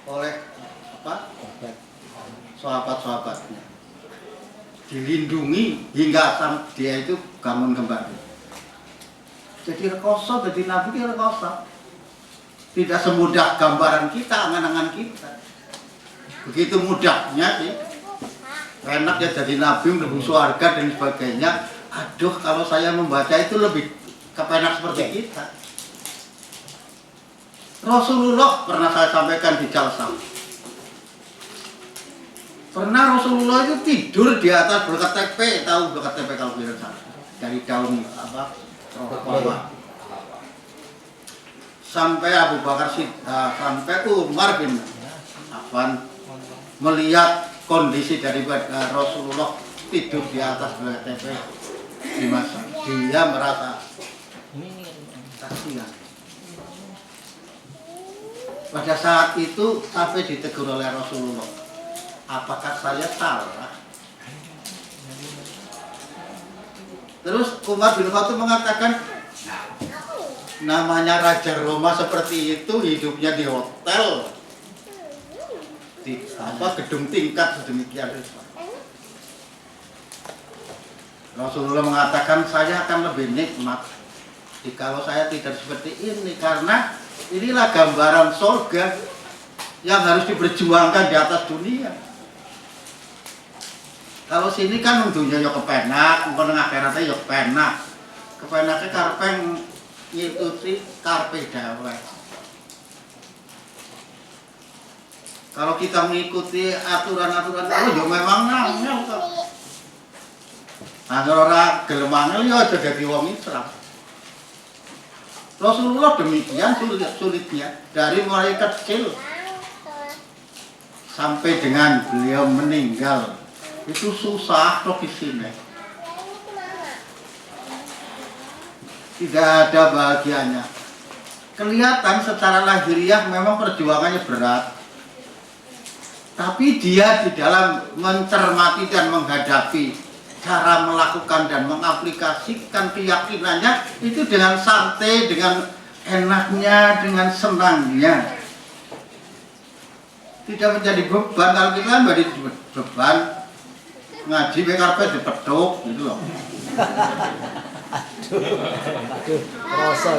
oleh apa? Sahabat-sahabatnya. Dilindungi hingga dia itu bangun kembali. Jadi rekoso, jadi nabi itu rekoso. Tidak semudah gambaran kita, angan-angan kita. Begitu mudahnya sih. Enak ya jadi nabi, mlebu surga dan sebagainya. Aduh, kalau saya membaca itu lebih kepenak seperti kita. Rasulullah pernah saya sampaikan di jalsah. Pernah Rasulullah itu tidur di atas berKTP, tahu berKTP kalau tidak salah, dari daun apa? Rokok. Sampai Abu Bakar sampai Umar bin Affan melihat kondisi daripada Rasulullah tidur di atas BTP di masa dia merasa kasihan. Pada saat itu sampai ditegur oleh Rasulullah, apakah saya salah? Terus Umar bin Khattab mengatakan, namanya Raja Roma seperti itu hidupnya di hotel, di gedung tingkat sedemikian rupa. Rasulullah mengatakan saya akan lebih nikmat jikalau saya tidak seperti ini, karena inilah gambaran surga yang harus diperjuangkan di atas dunia. Kalau sini kan dunia ya kepenak, mungkin akhiratnya ya kepenak. Kepenaknya karpeng ngikuti karpe dawet. Kalau kita mengikuti aturan-aturan itu ya memang nangel kok. Agar orang gelem angel ya aja dadi wong Islam. Rasulullah demikian sulitnya dari mulai kecil sampai dengan beliau meninggal itu susah logisnya. Tidak ada bahagianya. Kelihatan secara lahiriah memang perjuangannya berat. Tapi dia di dalam mencermati dan menghadapi cara melakukan dan mengaplikasikan keyakinannya itu dengan santai, dengan enaknya, dengan senangnya. Tidak menjadi beban. Kalau kita kan menjadi beban ngaji BKP dipeduk gitu loh.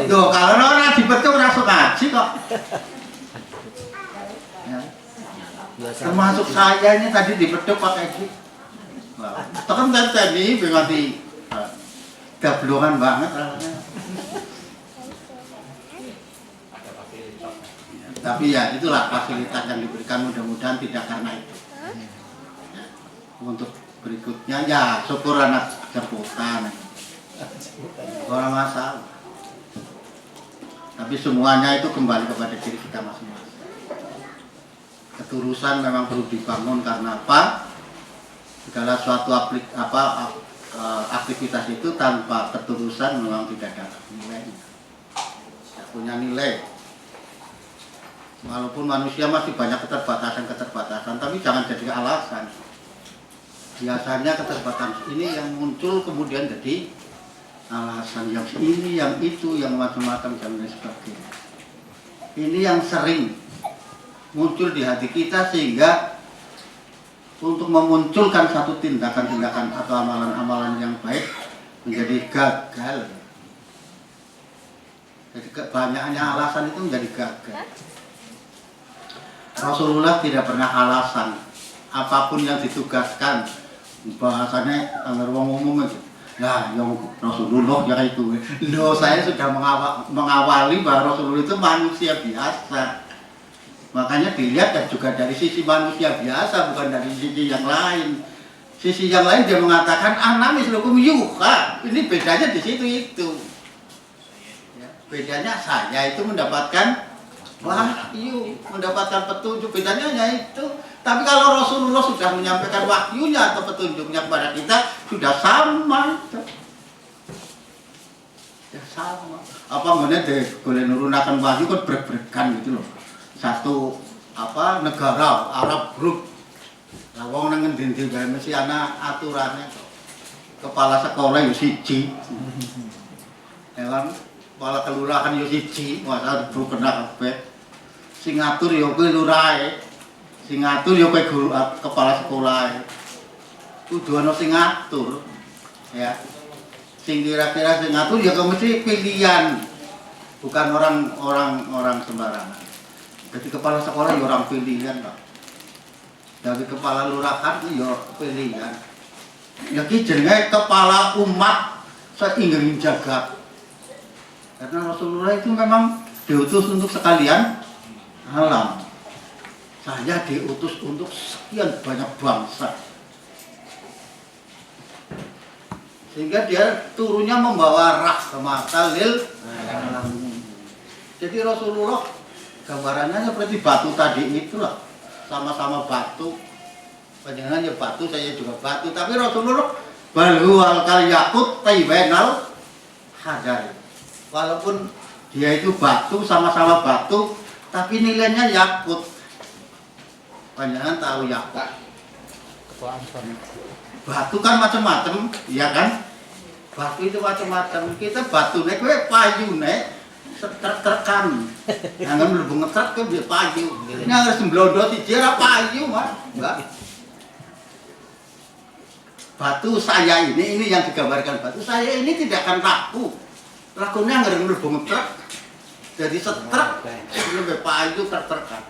Tuh, kalau orang dipeduk rasa ngaji kok. Ya. Termasuk saya ini tadi dipeduk pakai gitu. Tekan tadi berarti gablongan banget rasanya. Tapi ya itulah fasilitas yang diberikan, mudah-mudahan tidak karena itu. Ya. Untuk berikutnya ya syukur anak jemputan. Orang masalah. Tapi semuanya itu kembali kepada diri kita masing-masing. Keturusan memang perlu dibangun karena apa? Segala suatu aktivitas itu tanpa ketulusan memang tidak ada nilainya, tidak punya nilai. Walaupun manusia masih banyak keterbatasan, tapi jangan jadi alasan. Biasanya keterbatasan ini yang muncul kemudian jadi alasan, yang ini, yang itu, yang macam-macam dan lain sebagainya. Ini yang sering muncul di hati kita sehingga untuk memunculkan satu tindakan-tindakan atau amalan-amalan yang baik menjadi gagal. Jadi kebanyakannya alasan itu menjadi gagal. Rasulullah tidak pernah alasan apapun yang ditugaskan, bahasanya anggar wong umum itu. Nah, yang Rasulullah ya itu. Loh, saya sudah mengawali bahwa Rasulullah itu manusia biasa. Makanya dilihat dan juga dari sisi manusia biasa, bukan dari sisi yang lain. Sisi yang lain dia mengatakan ana mislukum yuha. Ini bedanya di situ itu. Ya, bedanya saya itu mendapatkan wahyu, mendapatkan petunjuk. Bedanya hanya itu. Tapi kalau Rasulullah sudah menyampaikan wahyunya atau petunjuknya kepada kita sudah sama itu. Ya sama. Apa namanya boleh nurunakan wahyu kan brek-brekan gitu loh. Satu negara Arab grup lah wong nang ngendi-endi wae mesti ana aturane kok. Kepala sekolah yo siji. Ya kan, kepala kelurahan yo siji, masa guru kena kabeh. Sing ngatur yo kuwi lurahe. Sing ngatur yo kowe guru kepala sekolah. Kudu ana sing ngatur. Ya. Sing kira-kira sing ngatur ya mesti pilihan. Bukan orang sembarangan. Jadi kepala sekolah ya orang pilihan lah. Dari kepala lurahan ya pilihan. Ya ki jenenge kepala umat seingering jagat. Karena Rasulullah itu memang diutus untuk sekalian alam. Saya diutus untuk sekian banyak bangsa. Sehingga dia turunnya membawa rahmatan lil alamin. Jadi Rasulullah gambarannya seperti batu tadi itulah, sama-sama batu, Panjenengan ya batu, saya juga batu. Tapi Rasulullah balhual kal yakut taibenal hajar. Walaupun dia itu batu, sama-sama batu, tapi nilainya yakut. Panjenengan tahu yakut. Batu kan macam-macam, ya kan? Batu itu macam-macam. Kita batu nek kowe payu nek setrek-trekan. Jangan mlebu ngetrek kowe dia payu. Ini harus semblodot siji ora payu, Mas. Enggak. Batu saya ini yang digambarkan batu saya ini tidak akan laku. Lakunya harus mlebu ngetrek. Jadi setrek lebih payu tertekan.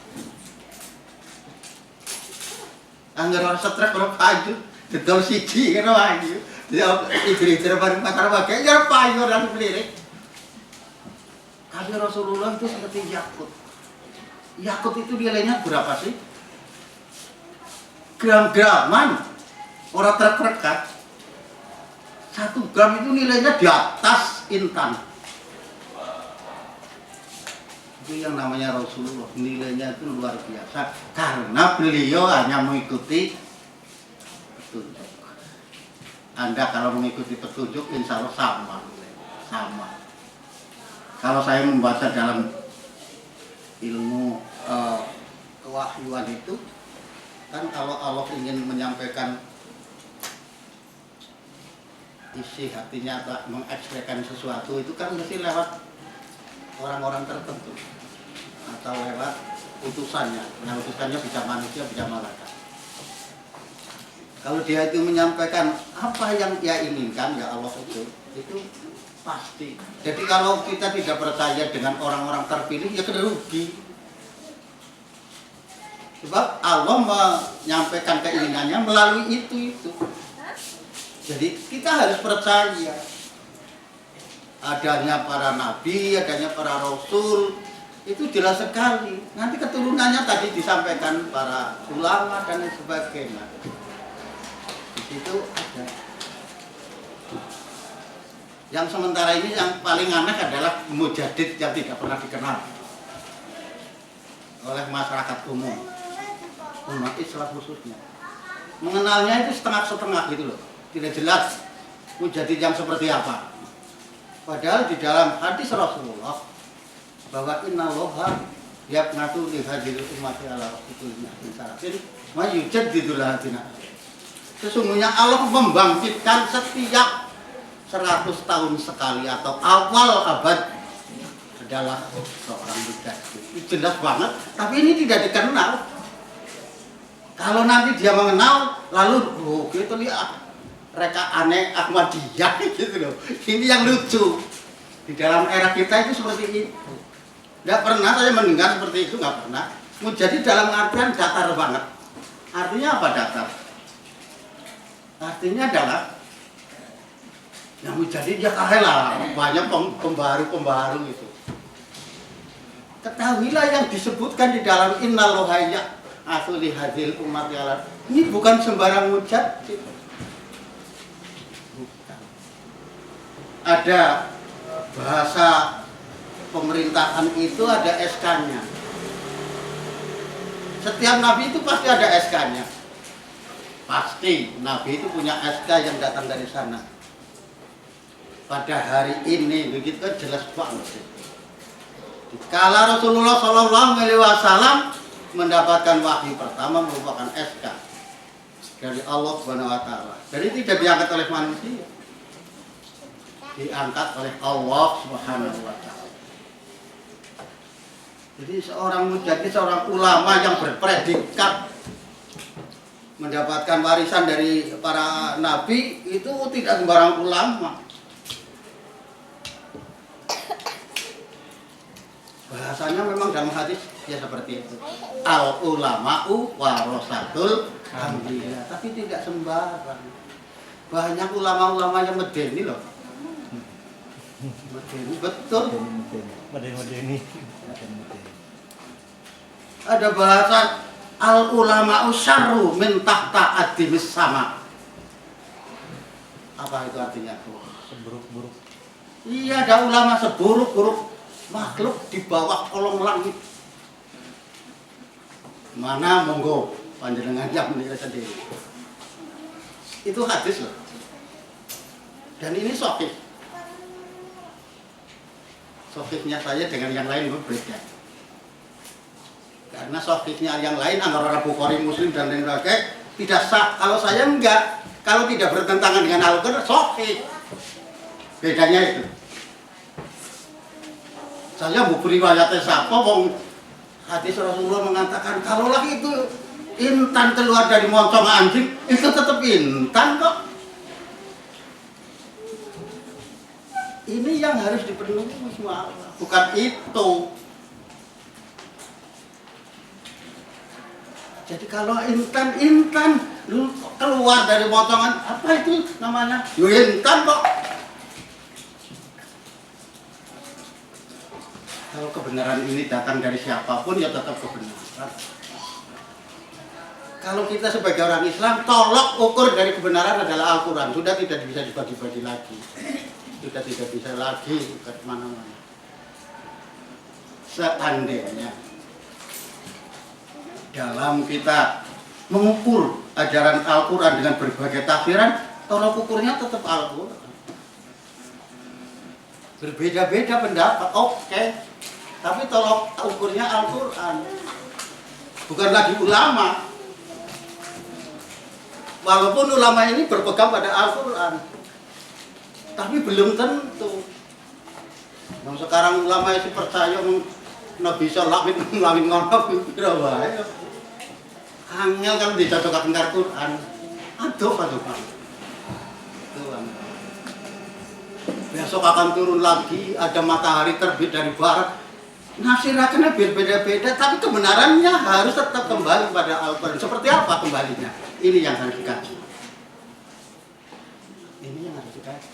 Angger ora setrek ora payu, didol siji karo payu. Ya, ibu-ibu bareng pasar bagai ya payu dan melirik. Tapi Rasulullah itu seperti yakut. Yakut itu nilainya berapa sih? Gram-graman. Orang terkerekat. 1 gram itu nilainya di atas intan. Itu yang namanya Rasulullah. Nilainya itu luar biasa. Karena beliau hanya mengikuti petunjuk. Anda kalau mengikuti petunjuk insya Allah sama. Kalau saya membaca dalam ilmu kewahyuan itu kan kalau Allah ingin menyampaikan isi hatinya atau mengekspresikan sesuatu itu kan mesti lewat orang-orang tertentu atau lewat utusannya. Nah, utusannya bisa manusia, bisa malaikat. Kalau dia itu menyampaikan apa yang dia inginkan, ya Allah itu pasti. Jadi kalau kita tidak percaya dengan orang-orang terpilih, ya kena rugi. Sebab Allah menyampaikan keinginannya melalui itu. Jadi kita harus percaya adanya para nabi, adanya para rasul, itu jelas sekali. Nanti keturunannya tadi disampaikan para ulama dan sebagainya. Itu ada. Yang sementara ini yang paling aneh adalah mujadid yang tidak pernah dikenal oleh masyarakat umum, umat Islam khususnya. Mengenalnya itu setengah-setengah gitu loh, tidak jelas mujadid yang seperti apa. Padahal di dalam hadis Rasulullah bahwa innallaha yaqnatu li hadhil ummati ala rasulillah insaratin wa yujaddidul hadina. Sesungguhnya Allah membangkitkan setiap 100 tahun sekali atau awal abad adalah seorang mujadid. Itu jelas banget, tapi ini tidak dikenal. Kalau nanti dia mengenal, lalu gitu lihat mereka aneh Ahmadiyah gitu loh. Ini yang lucu. Di dalam era kita itu seperti itu. Tidak pernah saya mendengar seperti itu, nggak pernah. Mujadid dalam artian datar banget. Artinya apa datar? Artinya adalah yang mujadid ya kahelah, banyak pembaru itu. Ketahuilah yang disebutkan di dalam innallaha ya'tsu li hadzil ummati ala. Ini bukan sembarang mujadid. Bukan. Ada bahasa pemerintahan itu ada SK-nya. Setiap nabi itu pasti ada SK-nya. Pasti Nabi itu punya SK yang datang dari sana. Pada hari ini begitu kan jelas banget. Kala Rasulullah SAW mendapatkan wahyu pertama merupakan SK dari Allah Subhanahu Wa Taala. Jadi tidak diangkat oleh manusia, diangkat oleh Allah Subhanahu Wa Taala. Jadi seorang mujadid, seorang ulama yang berpredikat mendapatkan warisan dari para nabi itu tidak sembarang ulama. Bahasanya memang dalam hadis ya seperti itu. Al ulama'u warasatul anbiya, tapi tidak sembarang. Banyak ulama-ulama yang medeni loh. Medeni betul. Medeni. Ada bahasa al ulama'u syarru min tahta adimis sama. Apa itu artinya? Seburuk-buruk. Iya, ada ulama seburuk-buruk makhluk di bawah kolong langit. Mana monggo panjenengan yang menilai sendiri. Itu hadis loh. Dan ini sahih. Sahihnya saya dengan yang lain berbeda. Karena sahihnya yang lain antara Bukhari, Muslim dan lain sebagainya tidak sah. Kalau saya enggak, kalau tidak bertentangan dengan Al-Quran, sahih. Bedanya itu. Saya buku riwayatnya siapa, wong hadis Rasulullah mengatakan kalau lagi itu intan keluar dari moncong anjing, itu tetap intan kok. Ini yang harus dipenuhi semua, bukan itu. Jadi kalau intan lu keluar dari mocongan, apa itu namanya? Yo intan kok. Kalau kebenaran ini datang dari siapapun ya tetap kebenaran. Kalau kita sebagai orang Islam, tolok ukur dari kebenaran adalah Al-Quran. Sudah tidak bisa dibagi-bagi lagi. Sudah tidak bisa lagi ke mana-mana. Seandainya dalam kita mengukur ajaran Al-Quran dengan berbagai tafsiran, tolok ukurnya tetap Al-Quran. Berbeda-beda pendapat, oke. Tapi tolok ukurnya Al-Quran. Bukan lagi ulama. Walaupun ulama ini berpegang pada Al-Quran, tapi belum tentu. Yang sekarang ulama itu percaya Nabi Sallallahu Alaihi Wasallam kira wae. Angel kalau dicocokkan dengan Al-Quran, aduh. Besok akan turun lagi, ada matahari terbit dari barat. Nafsirakannya berbeda-beda, tapi kebenarannya harus tetap kembali pada Al-Quran. Seperti apa kembalinya? Ini yang harus dikaji. Ini yang harus dikaji.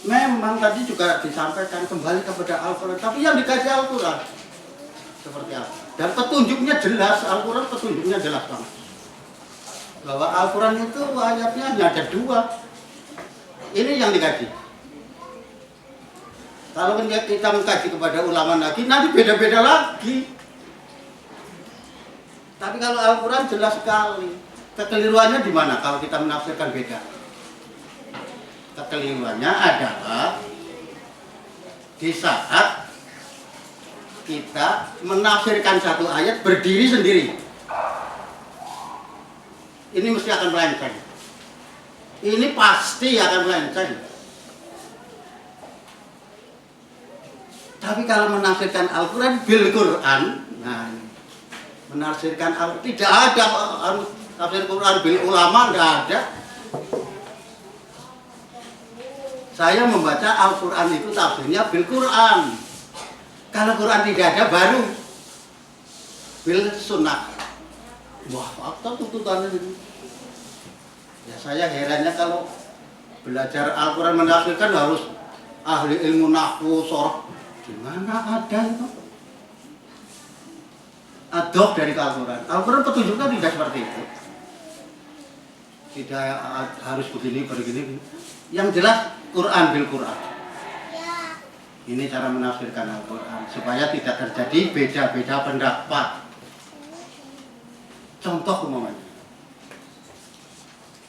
Memang tadi juga disampaikan kembali kepada Al-Quran, tapi yang dikaji Al-Quran seperti apa? Dan petunjuknya jelas, Al-Quran petunjuknya jelas banget. Bahwa Al-Quran itu ayatnya hanya ada 2. Ini yang dikaji. Kalau kita mengkaji kepada ulama lagi, nanti beda-beda lagi. Tapi kalau Al-Quran jelas sekali. Kekeliruannya di mana kalau kita menafsirkan beda? Kekeliruannya adalah di saat kita menafsirkan satu ayat berdiri sendiri. Ini mesti akan melenceng. Ini pasti akan melenceng. Tapi kalau menafsirkan Al-Quran bil Quran, nah, menafsirkan Al-Quran tidak ada tafsir Quran bil ulama, tidak ada. Saya membaca Al-Quran itu tafsirnya bil Quran. Kalau Quran tidak ada baru bil sunnah. Wah, apa tuntutannya ini? Ya saya herannya kalau belajar Al-Quran menafsirkan harus ahli ilmu nahwu, sorf. Gimana ada itu? Adab dari Al-Quran. Al-Quran petunjuknya tidak seperti itu. Tidak harus begini. Yang jelas Quran bil Quran. Ini cara menafsirkan Al-Quran supaya tidak terjadi beda-beda pendapat. Contoh umumnya.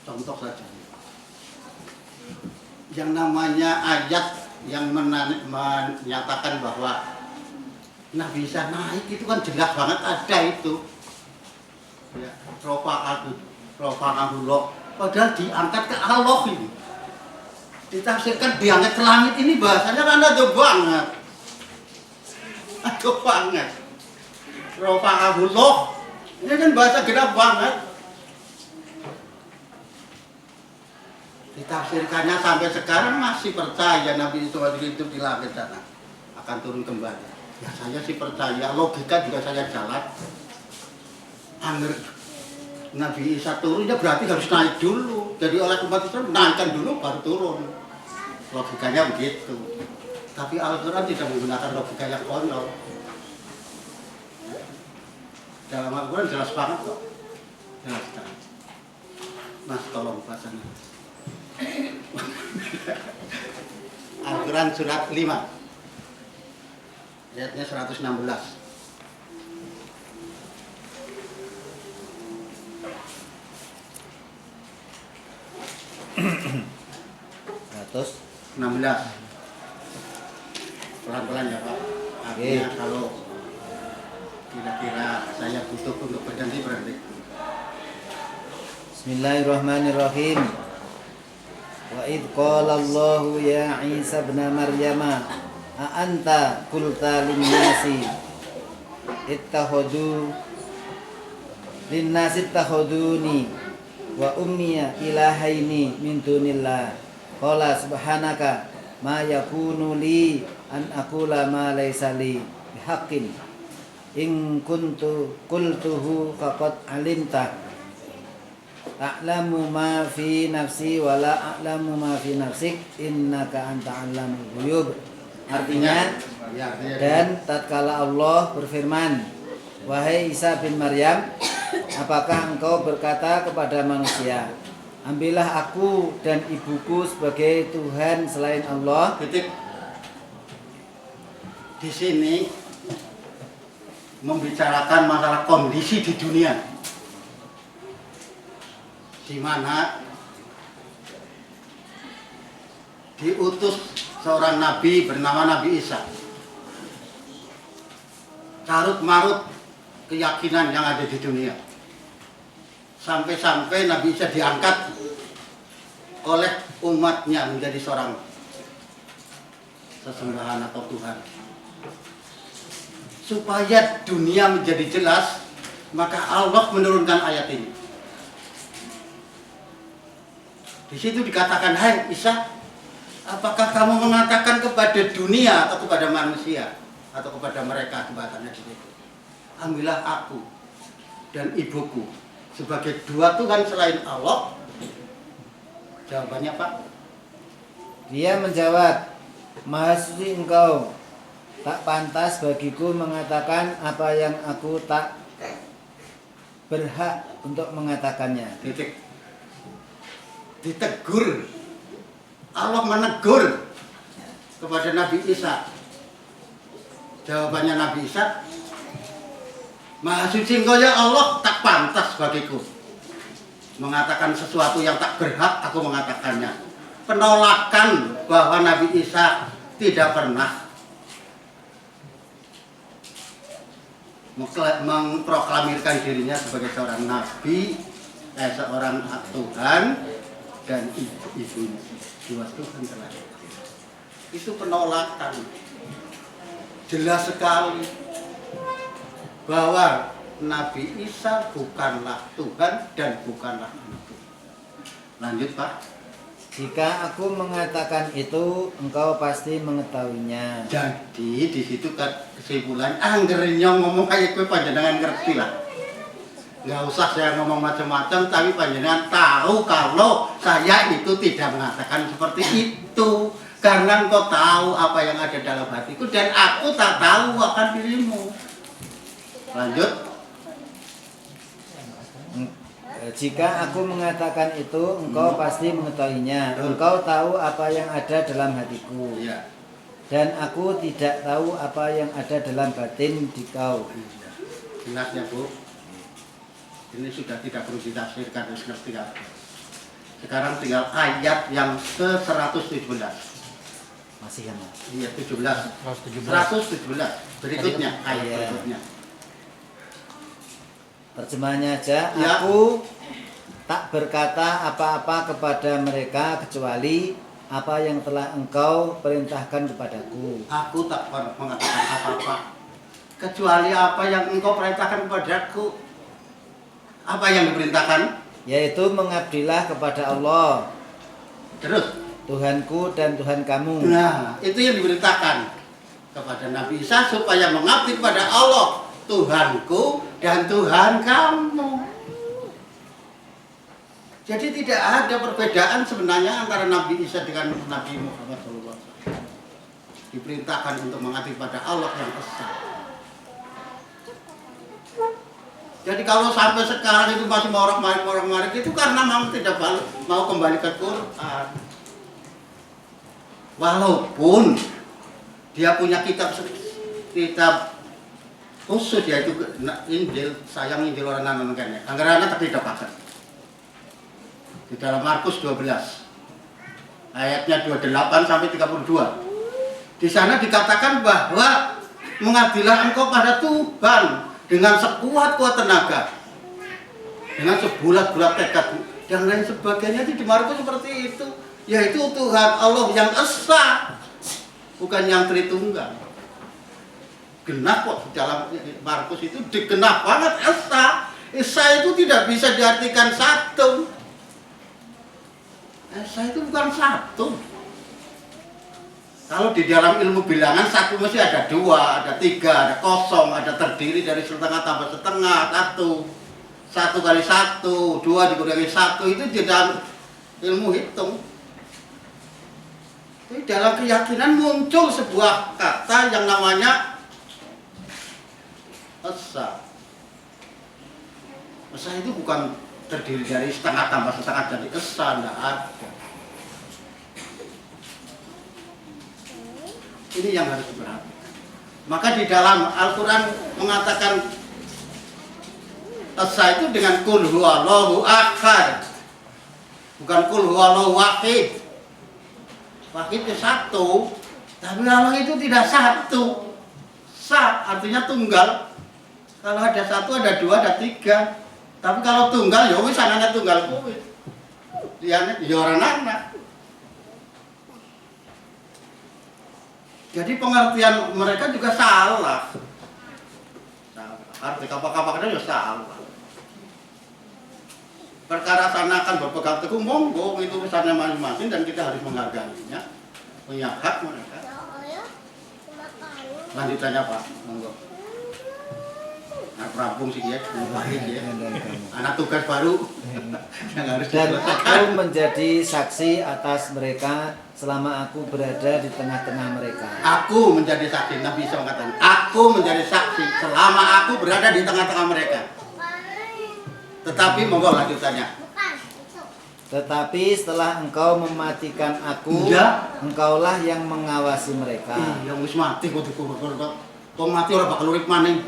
Contoh saja. Yang namanya ayat yang menyatakan bahwa Nabi Isa naik itu kan jelas banget ada itu. Ya, Rofa'ahullah. Padahal diangkat ke Allah ini. Ditafsirkan diangkat ke langit ini bahasanya kan ada banget. Ada banget. Rofa'ahullah. Ini kan bahasa genap banget. Ditafsirkannya sampai sekarang masih percaya Nabi itu waktu hidup di langit sana akan turun kembali. Ya saya sih percaya, logika juga saya jalan. Angger Nabi Isa turun ya berarti harus naik dulu. Jadi oleh umat Islam naikkan dulu baru turun. Logikanya begitu. Tapi Al-Quran tidak menggunakan logika yang konyol. Dalam Al-Quran jelas banget kok. Jelas banget. Mas tolong bacanya. Al-Quran surat 5 ayatnya 116. 16. Pelan-pelan ya Pak. Artinya kalau kira-kira saya butuh untuk berhenti. Bismillahirrahmanirrahim. Wa id qala Allahu ya Isa ibn Maryam a anta qulta lin-nasi ittakhuduni wa ummiya ilahaini min dunillah. Qala subhanaka ma yakunu li an aqula ma laysa li bihaqqin in kuntu qultuhu faqad alimta a'lamu ma fi nafsi wa la a'lamu ma fi nafsik innaka anta 'allamul ghuyub. Artinya, dan tatkala Allah berfirman, wahai Isa bin Maryam, apakah engkau berkata kepada manusia, ambillah aku dan ibuku sebagai Tuhan selain Allah? Titik. Di sini membicarakan masalah kondisi di dunia, di mana diutus seorang nabi bernama Nabi Isa. Carut marut keyakinan yang ada di dunia, sampai-sampai Nabi Isa diangkat oleh umatnya menjadi seorang sesembahan atau Tuhan. Supaya dunia menjadi jelas, maka Allah menurunkan ayat ini. Di situ dikatakan, hai Isa, apakah kamu mengatakan kepada dunia atau kepada manusia atau kepada mereka, kebatannya di situ, ambillah aku dan ibuku sebagai dua Tuhan selain Allah? Jawabannya Pak? Dia menjawab, Maha suci engkau, tak pantas bagiku mengatakan apa yang aku tak berhak untuk mengatakannya. Titik. Ditegur, Allah menegur kepada Nabi Isa. Jawabannya Nabi Isa, Maha suci engkau ya Allah, tak pantas bagiku mengatakan sesuatu yang tak berhak aku mengatakannya. Penolakan bahwa Nabi Isa tidak pernah memproklamirkan dirinya sebagai seorang nabi, seorang Tuhan dan ibunya, dua Tuhan terakhir. Itu penolakan jelas sekali bahwa Nabi Isa bukanlah Tuhan dan bukanlah anak Tuhan. Lanjut Pak. Jika aku mengatakan itu, engkau pasti mengetahuinya. Jadi di situ kan kesimpulan, anggernya ngomong kayak gue panjenengan ngerti lah. Nggak usah saya ngomong macam-macam, tapi panjenengan tahu kalau saya itu tidak mengatakan seperti itu. Karena engkau tahu apa yang ada dalam hatiku dan aku tak tahu akan dirimu. Lanjut. Jika aku mengatakan itu, engkau pasti mengetahuinya. Engkau tahu apa yang ada dalam hatiku. Ya. Dan aku tidak tahu apa yang ada dalam batin di kau. Jelas ya Bu. Ini sudah tidak perlu ditafsirkan, harus ngerti apa. Sekarang tinggal ayat yang ke-117. Masih kan? Iya, 117. Berikutnya, ayat berikutnya. Terjemahannya aja, Ya. aku tak berkata apa-apa kepada mereka kecuali apa yang telah engkau perintahkan kepadaku. Aku tak mengatakan apa-apa kecuali apa yang engkau perintahkan kepadaku. Apa yang diperintahkan? Yaitu mengabdilah kepada Allah, Terus? Tuhanku dan Tuhan kamu. Nah, itu yang diperintahkan kepada Nabi Isa supaya mengabdi kepada Allah, Tuhanku dan Tuhan kamu. Jadi tidak ada perbedaan sebenarnya antara Nabi Isa dengan Nabi Muhammad SAW. Diperintahkan untuk mengabdi pada Allah yang esa. Jadi kalau sampai sekarang itu masih morak-marik itu karena memang tidak mau kembali ke Quran. Walaupun dia punya kitab khusus yaitu Injil, sayang Injil orang nanakan ya. Anggarannya tapi tidak pakai. Di dalam Markus 12 ayatnya 28 sampai 32. Di sana dikatakan bahwa mengadilah engkau pada Tuhan dengan sekuat-kuat tenaga, dengan sebulat-bulat tekad dan lain sebagainya. Di Markus seperti itu, yaitu Tuhan Allah yang esa, bukan yang Tritunggal. Genap kok di dalam Markus itu digenap banget esa. Esa itu tidak bisa diartikan satu. Esa itu bukan satu. Kalau di dalam ilmu bilangan satu mesti ada dua, ada tiga, ada kosong, ada terdiri dari setengah tambah setengah, satu. Satu kali satu, dua dikurangi satu, itu di dalam ilmu hitung. Tapi dalam keyakinan muncul sebuah kata yang namanya esa. Esa itu bukan terdiri dari setengah tambah setengah jadi esa, tidak ada. Ini yang harus diperhatikan. Maka di dalam Al-Quran mengatakan esa itu dengan kul huwallahu ahad, bukan kul huwallahu wahid. Wahid itu satu, tapi Allah itu tidak satu. Sa artinya tunggal. Kalau ada satu, ada dua, ada tiga. Tapi kalau tunggal, ya wis anaknya tunggal kuwi. Dia ya orang anak. Jadi pengertian mereka juga salah. Arti kapak-kapaknya juga salah. Perkara sana akan berpegang teguh, monggo itu urusannya masing-masing dan kita harus menghargainya. Punya hak mereka. Lanjutannya Pak, monggo. Anak rampung sih ya, anak tugas baru yang harus Dan aku menjadi saksi atas mereka selama aku berada di tengah-tengah mereka. Aku menjadi saksi, Nabi Isa mengatakan, aku menjadi saksi selama aku berada di tengah-tengah mereka. Tetapi monggo lanjutannya. Tetapi setelah engkau mematikan aku, engkaulah yang mengawasi mereka. Yang wis mati kok dikurung-kurung. Kok mati ora bakal urip maning.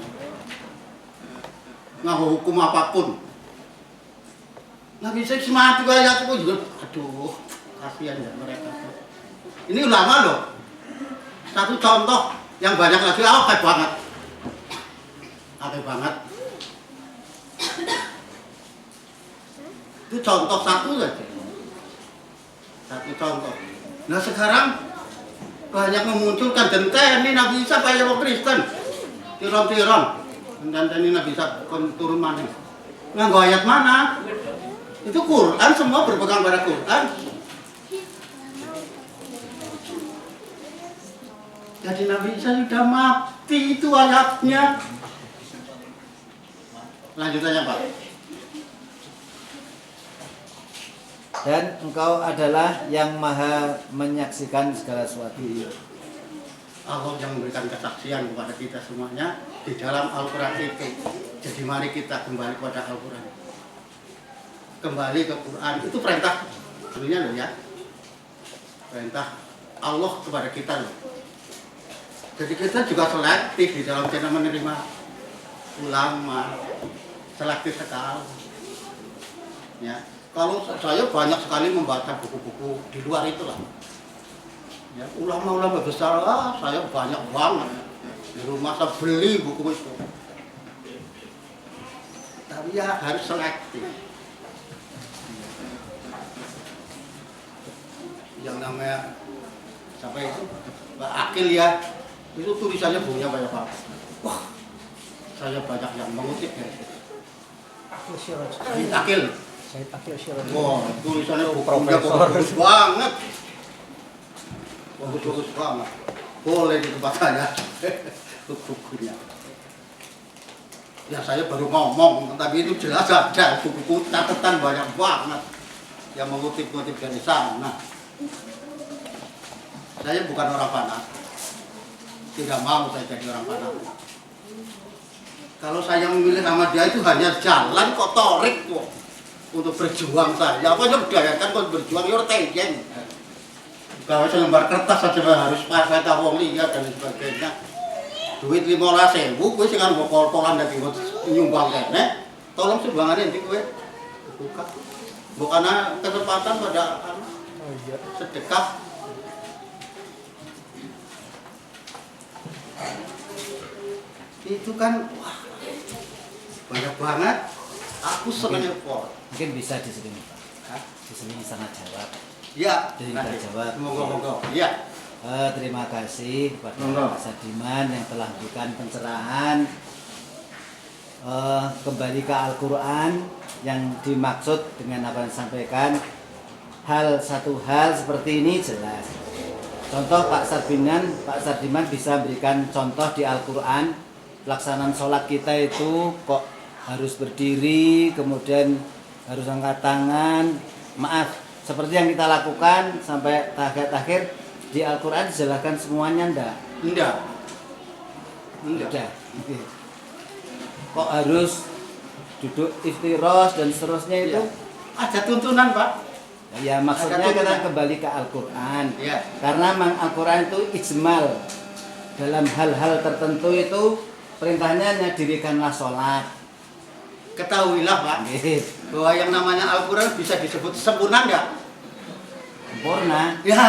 Ngaku hukum apapun. Nabi Isa mati kayak aku juga. Aduh, kasihan ya mereka. Ini ulama loh. Satu contoh yang banyak lagi, kayak banget. Kayak banget. Itu contoh satu saja. Satu contoh. Nah sekarang banyak memunculkan dan ini Nabi Isa kayak orang Kristen. Tiron-tiron. Dan ini Nabi Isa turun mana? Nggak ayat mana? Itu Quran, semua berpegang pada Quran. Jadi Nabi Isa sudah mati, itu ayatnya. Lanjutannya Pak. Dan engkau adalah yang maha menyaksikan segala sesuatu. Allah yang memberikan kesaksian kepada kita semuanya di dalam Al-Quran itu. Jadi mari kita kembali kepada Al-Quran. Kembali ke Quran, itu perintah sebenarnya loh ya. Perintah Allah kepada kita loh. Jadi kita juga selektif di dalam cara menerima ulama. Selektif sekali. Ya. Kalau saya banyak sekali membaca buku-buku di luar itulah. Ya, ulama-ulama besar saya banyak banget. Di rumah saya beli buku itu. Tapi ya harus selektif. Yang namanya siapa itu? Pak Akil ya. Itu tulisannya punya banyak banget. Wah, saya banyak yang mengutip ya. Akil. Wah, tulisannya bukunya bagus banget. Bagus banget. Boleh di tempat saya bukunya. Ya saya baru ngomong, tapi itu jelas ada buku catatan banyak banget yang mengutip-ngutip dari sana. Saya bukan orang fanatik. Tidak mau saya jadi orang fanatik. Kalau saya memilih sama dia itu hanya jalan kok torik kok untuk berjuang saya. Apa yang budayakan kok berjuang ya tengen. Kalau selembar kertas saja harus pakai tawong lihat dan sebagainya. Duit 15.000 kowe sing kan pol-polan dadi nyumbang kene. Tolong sumbangane ndi kowe? Buka. Bukan kesempatan pada anak. sedekah. Itu kan wah, banyak banget. Aku seneng report. Mungkin bisa di sini Pak. Di sini sangat jawab. Ya, Jadi nanti. kita jawab. Monggo. Ya. Terima kasih kepada Monggo. Pak Sadiman yang telah memberikan pencerahan kembali ke Al-Quran yang dimaksud dengan apa yang disampaikan. Satu hal seperti ini jelas. Contoh Pak Sardiman bisa berikan contoh di Al-Quran. Pelaksanaan sholat kita itu kok harus berdiri, kemudian harus angkat tangan. Maaf, seperti yang kita lakukan sampai akhir di Al-Quran dijelaskan semuanya enggak? Enggak. Oke. Kok harus duduk iftiros dan seterusnya itu? Ada tuntunan, Pak. Ya maksudnya Ada tuntunan. kita kembali ke Al-Quran. Iya. Karena memang Al-Quran itu ijmal. Dalam hal-hal tertentu itu perintahnya hanya dirikanlah sholat. Ketahuilah, Pak, bahwa yang namanya Al-Quran bisa disebut sempurna enggak? Sempurna. Ya,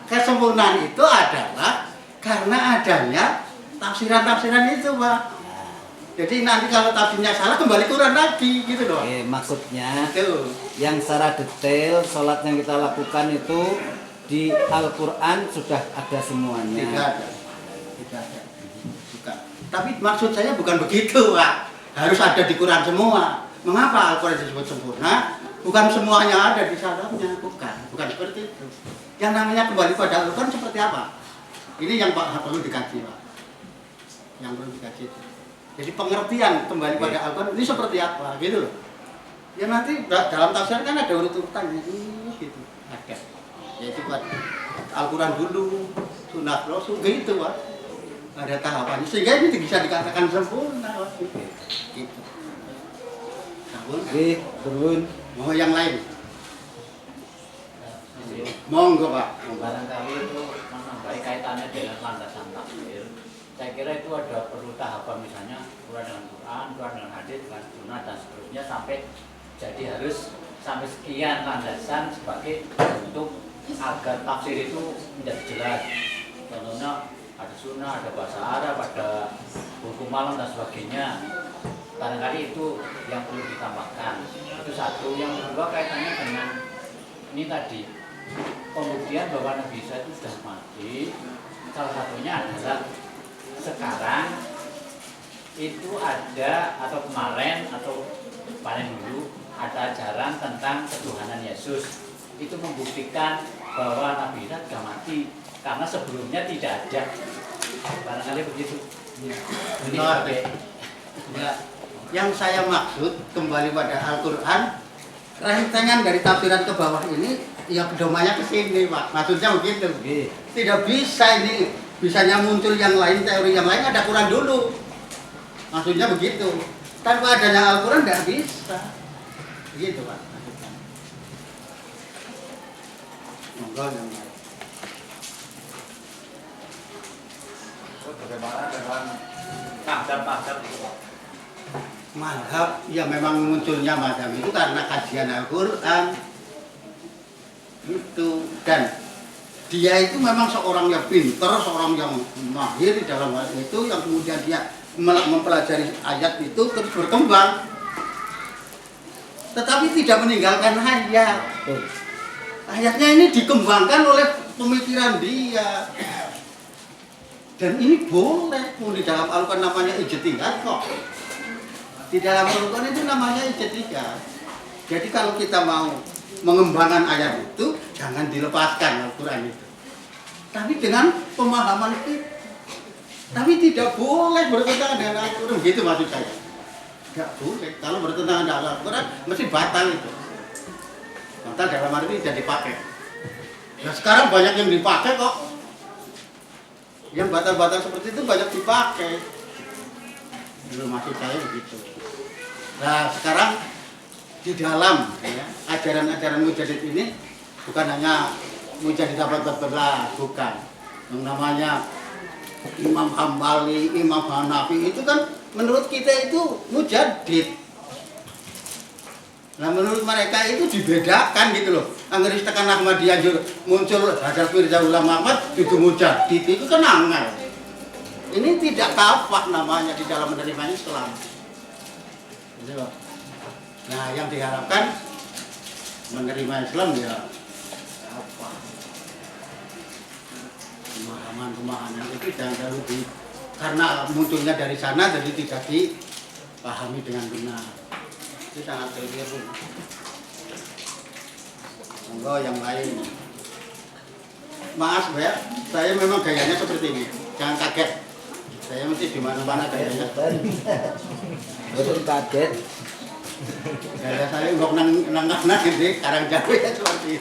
kesempurnaan itu adalah karena adanya tafsiran-tafsiran itu, Pak. Jadi nanti kalau tafsirnya salah kembali Quran lagi gitu loh. Maksudnya Itu. yang secara detail sholat yang kita lakukan itu di Al-Quran sudah ada semuanya. Tidak ada. Bukan. Tapi maksud saya bukan begitu, Pak. Harus ada di Quran semua. Mengapa Al-Quran disebut sempurna? Bukan semuanya ada di dalamnya, bukan seperti itu. Yang namanya kembali pada Al-Quran seperti apa? Ini yang perlu dikaji, Pak. Yang perlu dikaji itu. Jadi pengertian kembali pada Al-Quran ini seperti apa, gitu loh. Ya nanti dalam tafsir kan ada urut-urutannya, gitu. Ada. Yaitu buat Al-Quran dulu, Sunnah Rasul, gitu, Pak. Ada tahapannya, sehingga ini bisa dikatakan sempurna, Pak. Gitu. Oke, turun. Mau yang lain? Monggo, Pak. Barangkali itu menambahi kaitannya dengan landasan tafsir. Saya kira itu ada perlu tahapan, misalnya Quran dengan Quran, Quran dengan hadis, dengan sunnah dan seterusnya sampai jadi harus sampai sekian landasan sebagai bentuk agar tafsir itu menjadi jelas. Contohnya ada sunnah, ada bahasa Arab, ada hukum malam dan sebagainya. Barangkali itu yang perlu ditambahkan. Itu satu. Yang kedua kaitannya dengan ini tadi pembuktian bahwa Nabi Isa itu sudah mati. Salah satunya adalah sekarang itu ada atau kemarin atau paling dulu ada ajaran tentang ketuhanan Yesus. Itu membuktikan bahwa Nabi Isa sudah mati karena sebelumnya tidak ada. Barangkali begitu. Ini sebagai Ya. Yang saya maksud kembali pada Al-Quran, rentengan dari tafsiran ke bawah ini, ya pedomannya ke sini, Pak. Maksudnya begitu. Tidak bisa ini, bisanya muncul yang lain, teori yang lain, ada Quran dulu. Maksudnya begitu. Tanpa adanya Al-Quran tidak bisa. Begitu, Pak. Monggo yang lain. bagaimana dengan mazhab-mazhab itu, Pak? Mazhab, ya memang munculnya mazhab itu karena kajian Al-Quran itu, dan dia itu memang seorang yang pintar, seorang yang mahir di dalam hal itu, yang kemudian dia mempelajari ayat itu terus berkembang, tetapi tidak meninggalkan ayat. Ayatnya ini dikembangkan oleh pemikiran dia, dan ini boleh di dalam Al-Quran namanya ijtihad kok. Di dalam Al-Quran itu namanya ijtihad. Jadi kalau kita mau mengembangkan ayat itu, jangan dilepaskan Al-Quran itu, tapi dengan pemahaman kita. Tapi tidak boleh bertentangan dengan Al-Quran, gitu maksud saya. Tidak boleh. Kalau bertentangan dengan Al-Quran, mesti batal itu. Batal dalam arti tidak dipakai. Nah sekarang banyak yang dipakai kok. Yang batal-batal seperti itu banyak dipakai. Itu maksud saya begitu. Nah sekarang di dalam ya, ajaran-ajaran mujadid ini bukan hanya mujadid abad ke-11, bukan. Yang namanya Imam Hambali, Imam Hanafi itu kan menurut kita itu mujadid. Nah menurut mereka itu dibedakan gitu loh. Angger tekan Ahmadiyah muncul Hajar Firza Ulama Ahmad itu mujadid itu kan angel. Ini tidak kafah namanya di dalam menerima Islam. Gitu loh. Nah yang diharapkan menerima Islam ya apa? Pemahaman itu jangan terlalu karena munculnya dari sana jadi tidak dipahami dengan benar. Itu sangat keliru. Monggo yang lain. Maaf ya, saya memang gayanya seperti ini. Jangan kaget. Saya mesti di mana-mana gayanya. Betul kaget. Gaya saya nggak nang gitu, Karang Jawa ya seperti